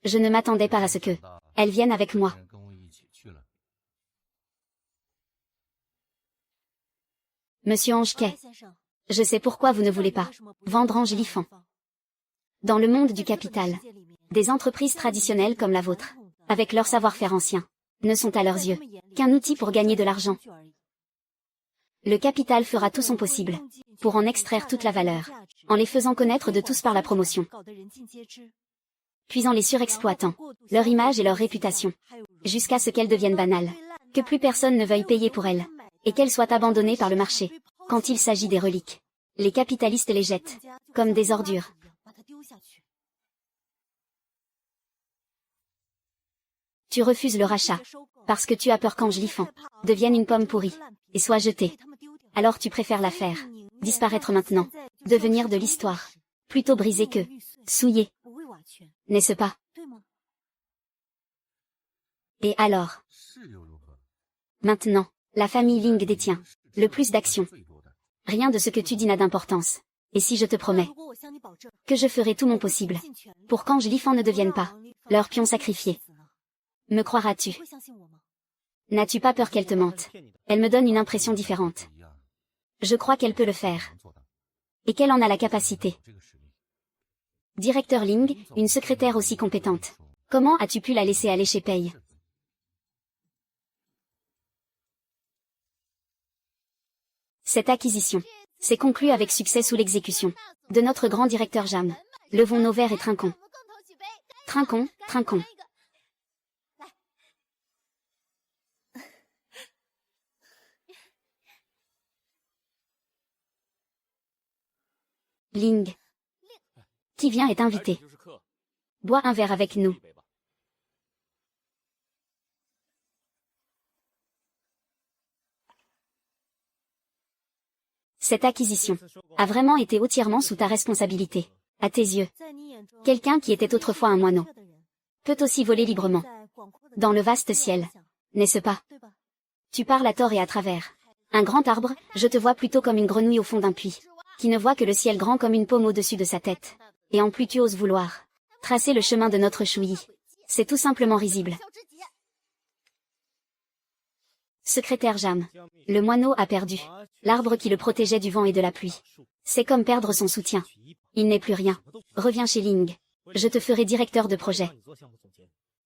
Je ne m'attendais pas à ce que elle vienne avec moi. Monsieur Angeke, je sais pourquoi vous ne voulez pas vendre Angélifan. Dans le monde du capital, des entreprises traditionnelles comme la vôtre, avec leur savoir-faire ancien, ne sont à leurs yeux qu'un outil pour gagner de l'argent. Le capital fera tout son possible pour en extraire toute la valeur, en les faisant connaître de tous par la promotion, puis en les surexploitant, leur image et leur réputation, jusqu'à ce qu'elles deviennent banales, que plus personne ne veuille payer pour elles, et qu'elles soient abandonnées par le marché. Quand il s'agit des reliques, les capitalistes les jettent comme des ordures. Tu refuses le rachat, parce que tu as peur qu'Angélifan devienne une pomme pourrie, et soit jetée. Alors tu préfères la faire disparaître maintenant, devenir de l'histoire, plutôt brisée que souillée. N'est-ce pas? Et alors? Maintenant, la famille Ling détient le plus d'actions. Rien de ce que tu dis n'a d'importance. Et si je te promets que je ferai tout mon possible pour qu'Angélifan ne devienne pas leur pion sacrifié, me croiras-tu? N'as-tu pas peur qu'elle te mente? Elle me donne une impression différente. Je crois qu'elle peut le faire. Et qu'elle en a la capacité. Directeur Ling, une secrétaire aussi compétente. Comment as-tu pu la laisser aller chez Pay? Cette acquisition s'est conclue avec succès sous l'exécution de notre grand directeur Jam. Levons nos verres et trinquons. Trinquons, trinquons. Ling, qui vient est invité. Bois un verre avec nous. Cette acquisition a vraiment été entièrement sous ta responsabilité, à tes yeux. Quelqu'un qui était autrefois un moineau peut aussi voler librement dans le vaste ciel, n'est-ce pas? Tu parles à tort et à travers. Un grand arbre, je te vois plutôt comme une grenouille au fond d'un puits, qui ne voit que le ciel grand comme une paume au-dessus de sa tête. Et en plus tu oses vouloir tracer le chemin de notre chouillis. C'est tout simplement risible. Secrétaire Jam. Le moineau a perdu l'arbre qui le protégeait du vent et de la pluie. C'est comme perdre son soutien. Il n'est plus rien. Reviens chez Ling. Je te ferai directeur de projet.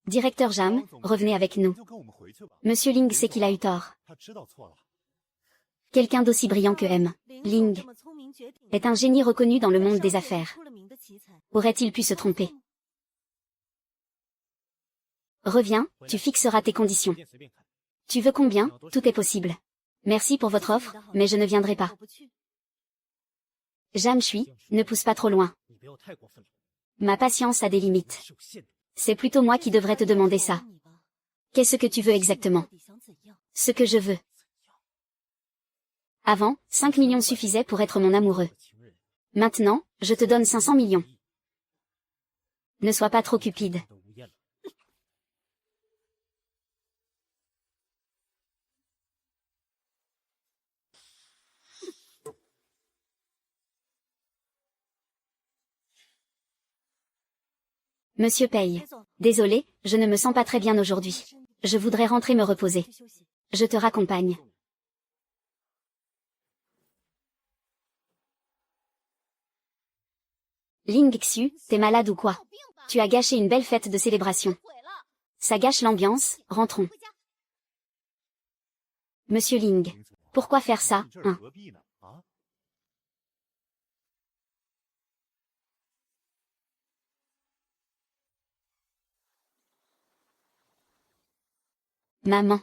Directeur Jam, revenez avec nous. Monsieur Ling sait qu'il a eu tort. Quelqu'un d'aussi brillant que M. Ling est un génie reconnu dans le monde des affaires. Aurait-il pu se tromper? Reviens, tu fixeras tes conditions. Tu veux combien? Tout est possible. Merci pour votre offre, mais je ne viendrai pas. Jam Shui, ne pousse pas trop loin. Ma patience a des limites. C'est plutôt moi qui devrais te demander ça. Qu'est-ce que tu veux exactement? Ce que je veux. Avant, 5 millions suffisaient pour être mon amoureux. Maintenant, je te donne 500 millions. Ne sois pas trop cupide. Monsieur paye. Désolé, je ne me sens pas très bien aujourd'hui. Je voudrais rentrer me reposer. Je te raccompagne. Ling Xiu, t'es malade ou quoi? Tu as gâché une belle fête de célébration. Ça gâche l'ambiance, rentrons. Monsieur Ling. Pourquoi faire ça, hein? Maman.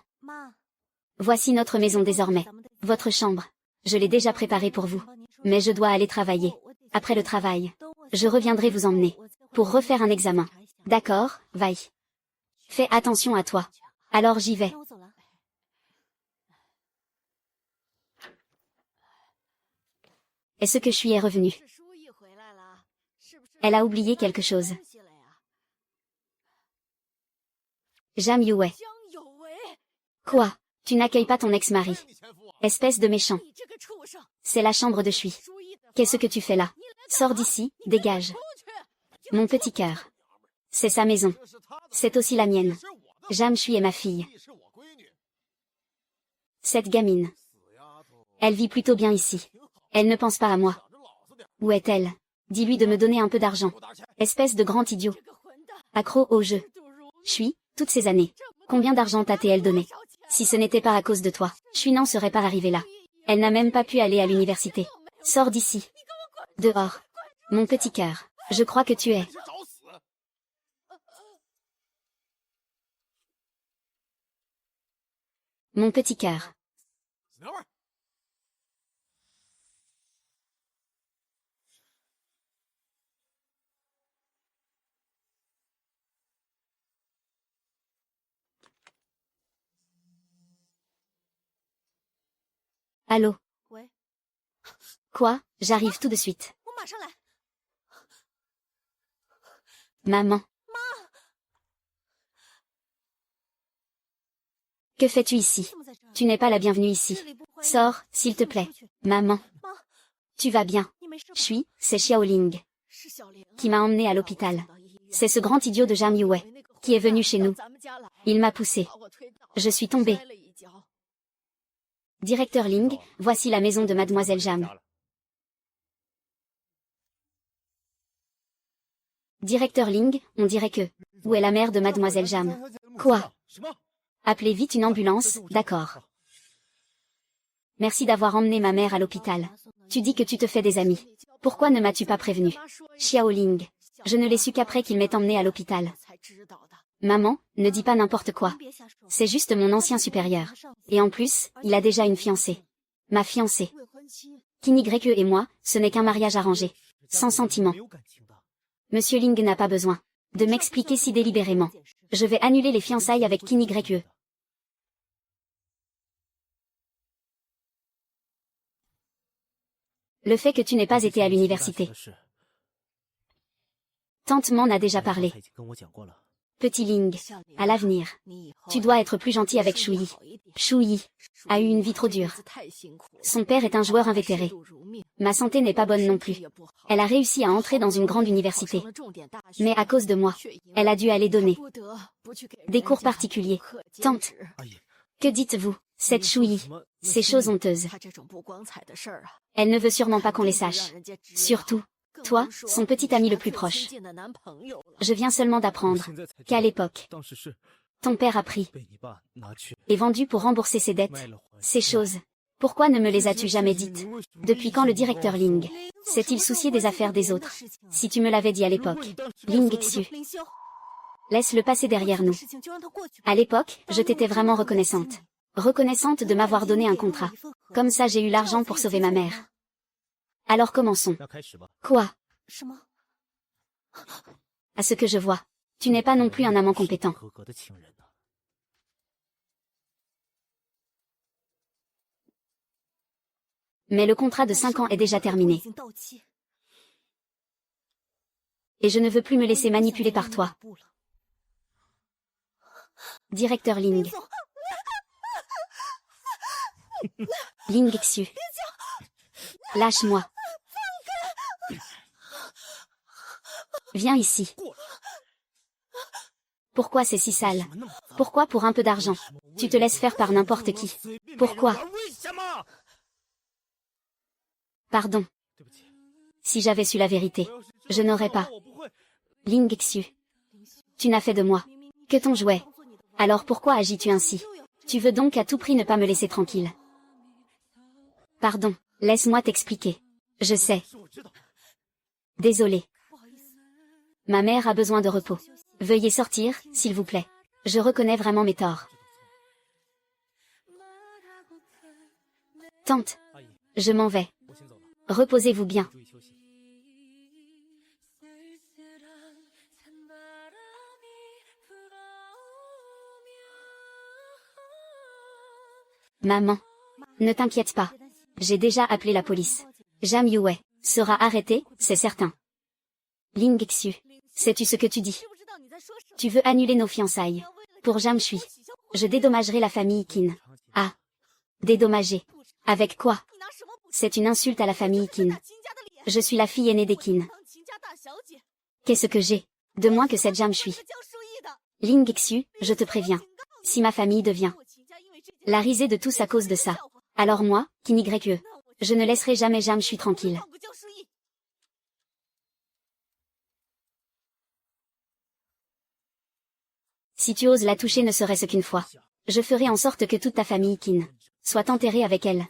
Voici notre maison désormais. Votre chambre. Je l'ai déjà préparée pour vous. Mais je dois aller travailler. Après le travail, je reviendrai vous emmener. Pour refaire un examen. D'accord, vaille. Fais attention à toi. Alors j'y vais. Est-ce que Shui est revenue? Elle a oublié quelque chose. Jam Yue. Quoi? Tu n'accueilles pas ton ex-mari. Espèce de méchant. C'est la chambre de Shui. Qu'est-ce que tu fais là? Sors d'ici, dégage. Mon petit cœur. C'est sa maison. C'est aussi la mienne. Jam Shui est ma fille. Cette gamine. Elle vit plutôt bien ici. Elle ne pense pas à moi. Où est-elle? Dis-lui de me donner un peu d'argent. Espèce de grand idiot. Accro au jeu. Shui, toutes ces années. Combien d'argent t'a-t-elle donné? Si ce n'était pas à cause de toi, Shui n'en serait pas arrivée là. Elle n'a même pas pu aller à l'université. Sors d'ici. Dehors. Mon petit cœur. Je crois que tu es. Mon petit cœur. Allô? Quoi? J'arrive tout de suite. Maman. Que fais-tu ici? Tu n'es pas la bienvenue ici. Sors, s'il te plaît. Maman. Tu vas bien? Shui, c'est Xiaoling. Qui m'a emmené à l'hôpital. C'est ce grand idiot de Jam Yue. Qui est venu chez nous. Il m'a poussé. Je suis tombée. Directeur Ling, voici la maison de Mademoiselle Jam. Directeur Ling, on dirait que... Où est la mère de Mademoiselle Jam? Quoi? Appelez vite une ambulance, d'accord. Merci d'avoir emmené ma mère à l'hôpital. Tu dis que tu te fais des amis. Pourquoi ne m'as-tu pas prévenu? Xiaoling. Je ne l'ai su qu'après qu'il m'ait emmené à l'hôpital. Maman, ne dis pas n'importe quoi. C'est juste mon ancien supérieur. Et en plus, il a déjà une fiancée. Ma fiancée. Qin Yue et moi, ce n'est qu'un mariage arrangé. Sans sentiment. Monsieur Ling n'a pas besoin de m'expliquer si délibérément. Je vais annuler les fiançailles avec Qin Yue. Le fait que tu n'aies pas été à l'université. Tante m'en a déjà parlé. Petit Ling, à l'avenir, tu dois être plus gentil avec Shui. Shui a eu une vie trop dure. Son père est un joueur invétéré. Ma santé n'est pas bonne non plus. Elle a réussi à entrer dans une grande université. Mais à cause de moi, elle a dû aller donner des cours particuliers. Tante, que dites-vous? Cette Shui, ces choses honteuses. Elle ne veut sûrement pas qu'on les sache. Surtout, toi, son petit ami le plus proche. Je viens seulement d'apprendre qu'à l'époque, ton père a pris et vendu pour rembourser ses dettes. Ces choses Pourquoi ne me les as-tu jamais dites? Depuis quand le directeur Ling s'est-il soucié des affaires des autres? Si tu me l'avais dit à l'époque. Ling Xu. Laisse-le passer derrière nous. À l'époque, je t'étais vraiment reconnaissante. Reconnaissante de m'avoir donné un contrat. Comme ça j'ai eu l'argent pour sauver ma mère. Alors commençons. Quoi? À ce que je vois, tu n'es pas non plus un amant compétent. Mais le contrat de 5 ans est déjà terminé. Et je ne veux plus me laisser manipuler par toi. Directeur Ling. Ling Xu. Lâche-moi. Viens ici. Pourquoi c'est si sale? Pourquoi pour un peu d'argent, tu te laisses faire par n'importe qui? Pourquoi? Pardon. Si j'avais su la vérité, je n'aurais pas. Ling Xu. Tu n'as fait de moi que ton jouet. Alors pourquoi agis-tu ainsi? Tu veux donc à tout prix ne pas me laisser tranquille? Pardon, laisse-moi t'expliquer. Je sais. Désolé. Ma mère a besoin de repos. Veuillez sortir, s'il vous plaît. Je reconnais vraiment mes torts. Tante. Je m'en vais. Reposez-vous bien. Maman. Ne t'inquiète pas. J'ai déjà appelé la police. Jam Yue sera arrêté, c'est certain. Ling Xu. Sais-tu ce que tu dis? Tu veux annuler nos fiançailles. Pour Jam Shui. Je dédommagerai la famille Qin. Ah. Dédommager. Avec quoi? C'est une insulte à la famille Qin. Je suis la fille aînée des Qin. Qu'est-ce que j'ai de moins que cette Jam Shui? Ling Xu, je te préviens. Si ma famille devient la risée de tous à cause de ça. Alors moi, Qin Ye, je ne laisserai jamais Jam Shui tranquille. Si tu oses la toucher ne serait-ce qu'une fois, je ferai en sorte que toute ta famille Qin soit enterrée avec elle.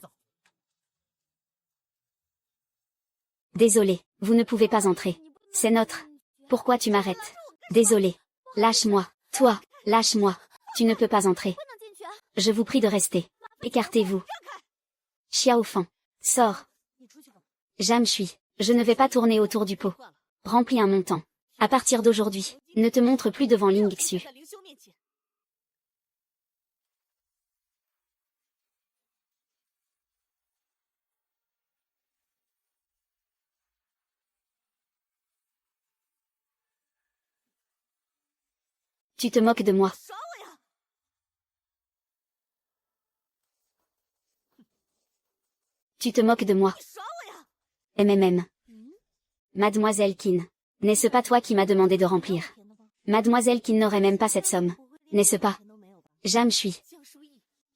Désolé, vous ne pouvez pas entrer. C'est notre. Pourquoi tu m'arrêtes? Désolé. Lâche-moi. Toi, lâche-moi. Tu ne peux pas entrer. Je vous prie de rester. Écartez-vous. Xiao Fan. Sors. Jam Shui. Je ne vais pas tourner autour du pot. Remplis un montant. À partir d'aujourd'hui, ne te montre plus devant Ling Xu. Tu te moques de moi. Tu te moques de moi. MMM. Mademoiselle Qin. N'est-ce pas toi qui m'as demandé de remplir? Mademoiselle Qin n'aurait même pas cette somme. N'est-ce pas? Jam Shui.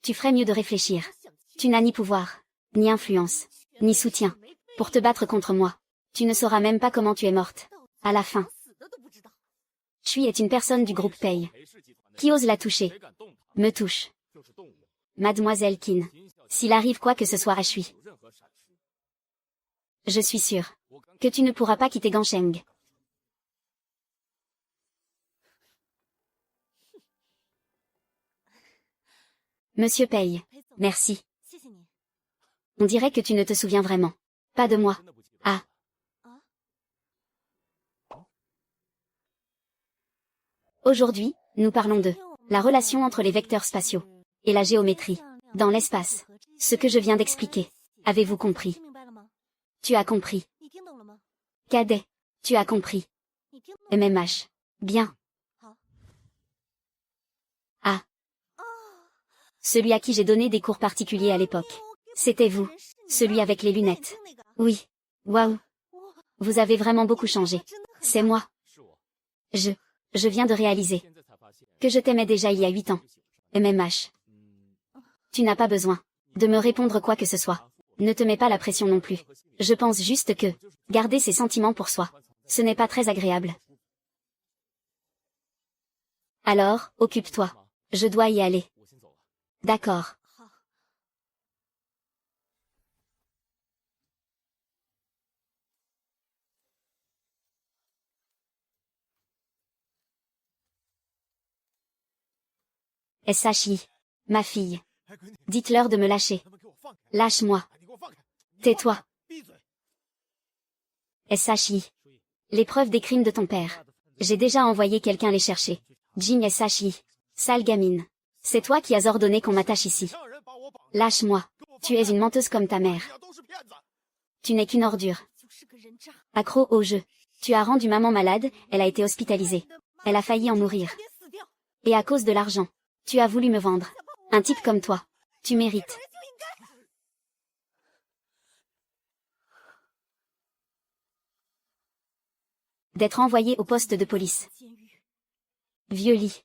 Tu ferais mieux de réfléchir. Tu n'as ni pouvoir, ni influence, ni soutien, pour te battre contre moi. Tu ne sauras même pas comment tu es morte. À la fin. Shui est une personne du groupe Pei. Qui ose la toucher? Me touche. Mademoiselle Qin. S'il arrive quoi que ce soit à Shui. Je suis sûre que tu ne pourras pas quitter Gansheng. Monsieur Pei. Merci. On dirait que tu ne te souviens vraiment pas de moi. Ah. Aujourd'hui, nous parlons de la relation entre les vecteurs spatiaux et la géométrie dans l'espace. Ce que je viens d'expliquer. Avez-vous compris? Tu as compris. Cadet. Tu as compris. MMH. Bien. Ah. Celui à qui j'ai donné des cours particuliers à l'époque. C'était vous. Celui avec les lunettes. Oui. Waouh. Vous avez vraiment beaucoup changé. C'est moi. Je viens de réaliser que je t'aimais déjà il y a 8 ans. MMH. Tu n'as pas besoin de me répondre quoi que ce soit. Ne te mets pas la pression non plus. Je pense juste que garder ses sentiments pour soi, ce n'est pas très agréable. Alors, occupe-toi. Je dois y aller. D'accord. SHI. Ma fille. Dites-leur de me lâcher. Lâche-moi. Tais-toi. SHI. Les preuves des crimes de ton père. J'ai déjà envoyé quelqu'un les chercher. Jing SHI. Sale gamine. C'est toi qui as ordonné qu'on m'attache ici. Lâche-moi. Tu es une menteuse comme ta mère. Tu n'es qu'une ordure. Accro au jeu. Tu as rendu maman malade, elle a été hospitalisée. Elle a failli en mourir. Et à cause de l'argent. Tu as voulu me vendre. Un type comme toi. Tu mérites. D'être envoyé au poste de police. Vieux lit.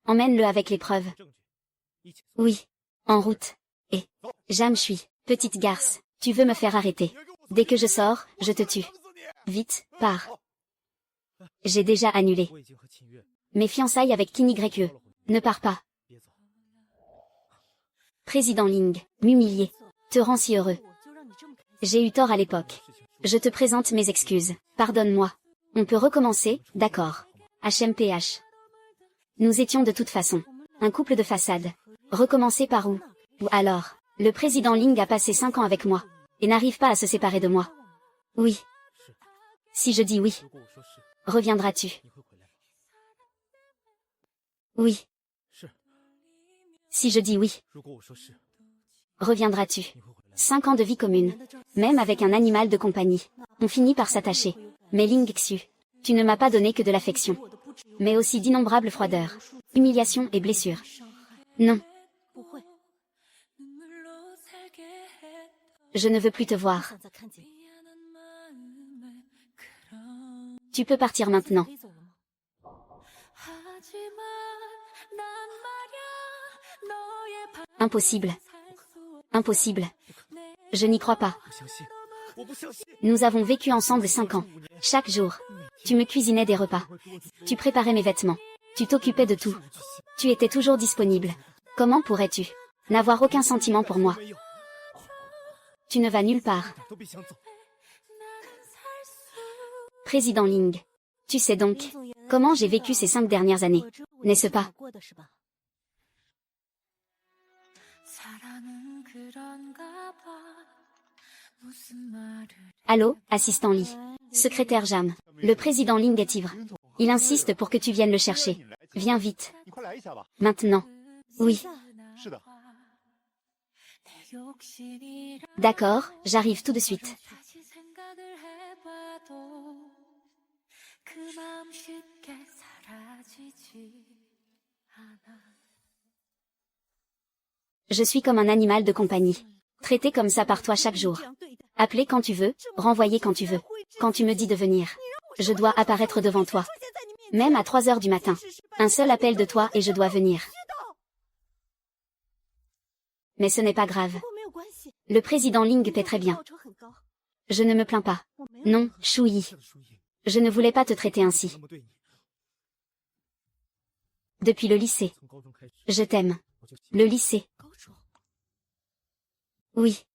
Emmène-le avec les preuves. Oui. En route. Et. Jamshui, petite garce, tu veux me faire arrêter. Dès que je sors, je te tue. Vite, pars. J'ai déjà annulé. Mes fiançailles avec Kim YE. Ne pars pas. Président Ling, m'humilier. Te rend si heureux. J'ai eu tort à l'époque. Je te présente mes excuses. Pardonne-moi. On peut recommencer, d'accord. HMPH. Nous étions de toute façon un couple de façade. Recommencer par où? Ou alors, le président Ling a passé 5 ans avec moi, et n'arrive pas à se séparer de moi. Oui. Si je dis oui, reviendras-tu? Oui. Si je dis oui, reviendras-tu? 5 ans de vie commune, même avec un animal de compagnie. On finit par s'attacher. Mais Ling Xu, tu ne m'as pas donné que de l'affection, mais aussi d'innombrables froideurs, humiliations et blessures. Non. Je ne veux plus te voir. Tu peux partir maintenant. Impossible. Impossible. Je n'y crois pas. Nous avons vécu ensemble 5 ans. Chaque jour. Tu me cuisinais des repas. Tu préparais mes vêtements. Tu t'occupais de tout. Tu étais toujours disponible. Comment pourrais-tu n'avoir aucun sentiment pour moi? Tu ne vas nulle part. Président Ling. Tu sais donc comment j'ai vécu ces 5 dernières années, n'est-ce pas? Allô, assistant Lee. Secrétaire Jam. Le président Ling est ivre. Il insiste pour que tu viennes le chercher. Viens vite. Maintenant. Oui. D'accord, j'arrive tout de suite. Je suis comme un animal de compagnie. Traité comme ça par toi chaque jour. Appelé quand tu veux, renvoyé quand tu veux. Quand tu me dis de venir, je dois apparaître devant toi. Même à 3 heures du matin. Un seul appel de toi et je dois venir. Mais ce n'est pas grave. Le président Ling paie très bien. Je ne me plains pas. Non, Shuyi. Je ne voulais pas te traiter ainsi. Depuis le lycée. Je t'aime. Le lycée. Oui.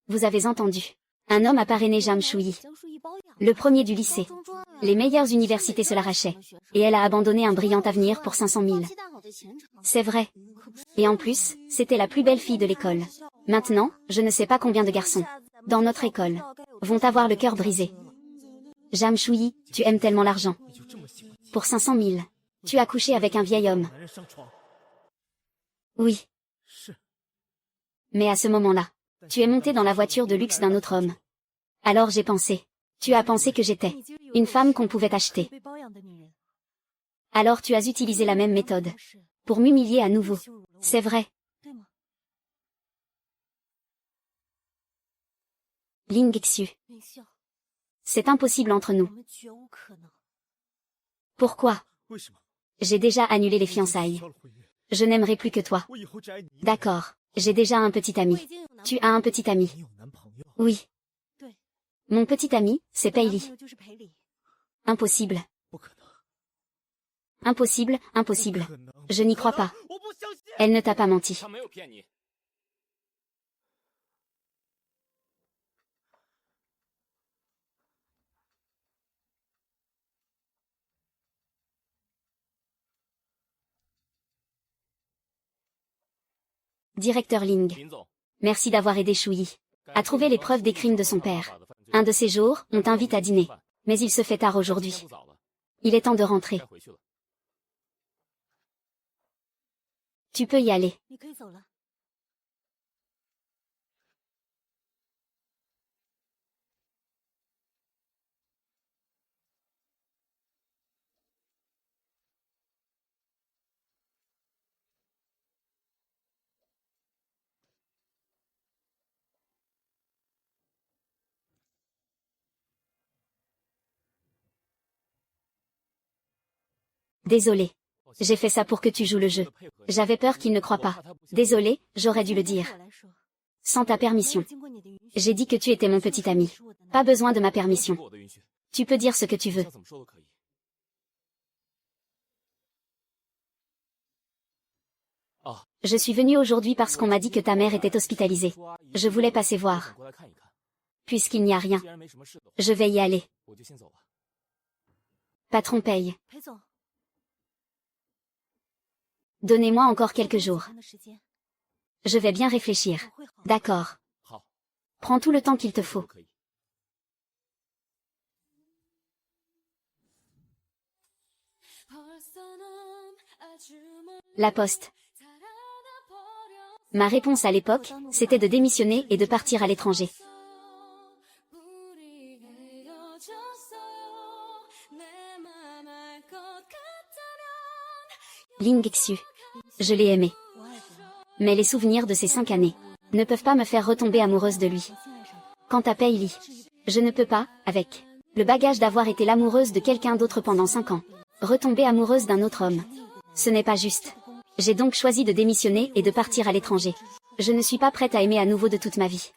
Vous avez entendu. Un homme a parrainé Jam Shuyi. Le premier du lycée. Les meilleures universités se l'arrachaient. Et elle a abandonné un brillant avenir pour 500 000. C'est vrai. Et en plus, c'était la plus belle fille de l'école. Maintenant, je ne sais pas combien de garçons, dans notre école, vont avoir le cœur brisé. Jam Shuyi, tu aimes tellement l'argent. Pour 500 000. Tu as couché avec un vieil homme. Oui. Mais à ce moment-là, tu es monté dans la voiture de luxe d'un autre homme. Alors j'ai pensé. Tu as pensé que j'étais une femme qu'on pouvait acheter. Alors tu as utilisé la même méthode. Pour m'humilier à nouveau. C'est vrai. Ling Xu. C'est impossible entre nous. Pourquoi? J'ai déjà annulé les fiançailles. Je n'aimerai plus que toi. D'accord. J'ai déjà un petit ami. Tu as un petit ami? Oui. Mon petit ami, c'est Peili. Impossible. Impossible, impossible. Je n'y crois pas. Elle ne t'a pas menti. Directeur Ling. Merci d'avoir aidé Shuyi à trouver les preuves des crimes de son père. Un de ces jours, on t'invite à dîner. Mais il se fait tard aujourd'hui. Il est temps de rentrer. Tu peux y aller. Désolé. J'ai fait ça pour que tu joues le jeu. J'avais peur qu'il ne croie pas. Désolé, j'aurais dû le dire. Sans ta permission. J'ai dit que tu étais mon petit ami. Pas besoin de ma permission. Tu peux dire ce que tu veux. Je suis venue aujourd'hui parce qu'on m'a dit que ta mère était hospitalisée. Je voulais passer voir. Puisqu'il n'y a rien, je vais y aller. Patron paye. Donnez-moi encore quelques jours. Je vais bien réfléchir. D'accord. Prends tout le temps qu'il te faut. La poste. Ma réponse à l'époque, c'était de démissionner et de partir à l'étranger. Ling Xu. Je l'ai aimé. Mais les souvenirs de ces 5 années ne peuvent pas me faire retomber amoureuse de lui. Quant à Pei Li, je ne peux pas, avec le bagage d'avoir été l'amoureuse de quelqu'un d'autre pendant 5 ans, retomber amoureuse d'un autre homme. Ce n'est pas juste. J'ai donc choisi de démissionner et de partir à l'étranger. Je ne suis pas prête à aimer à nouveau de toute ma vie.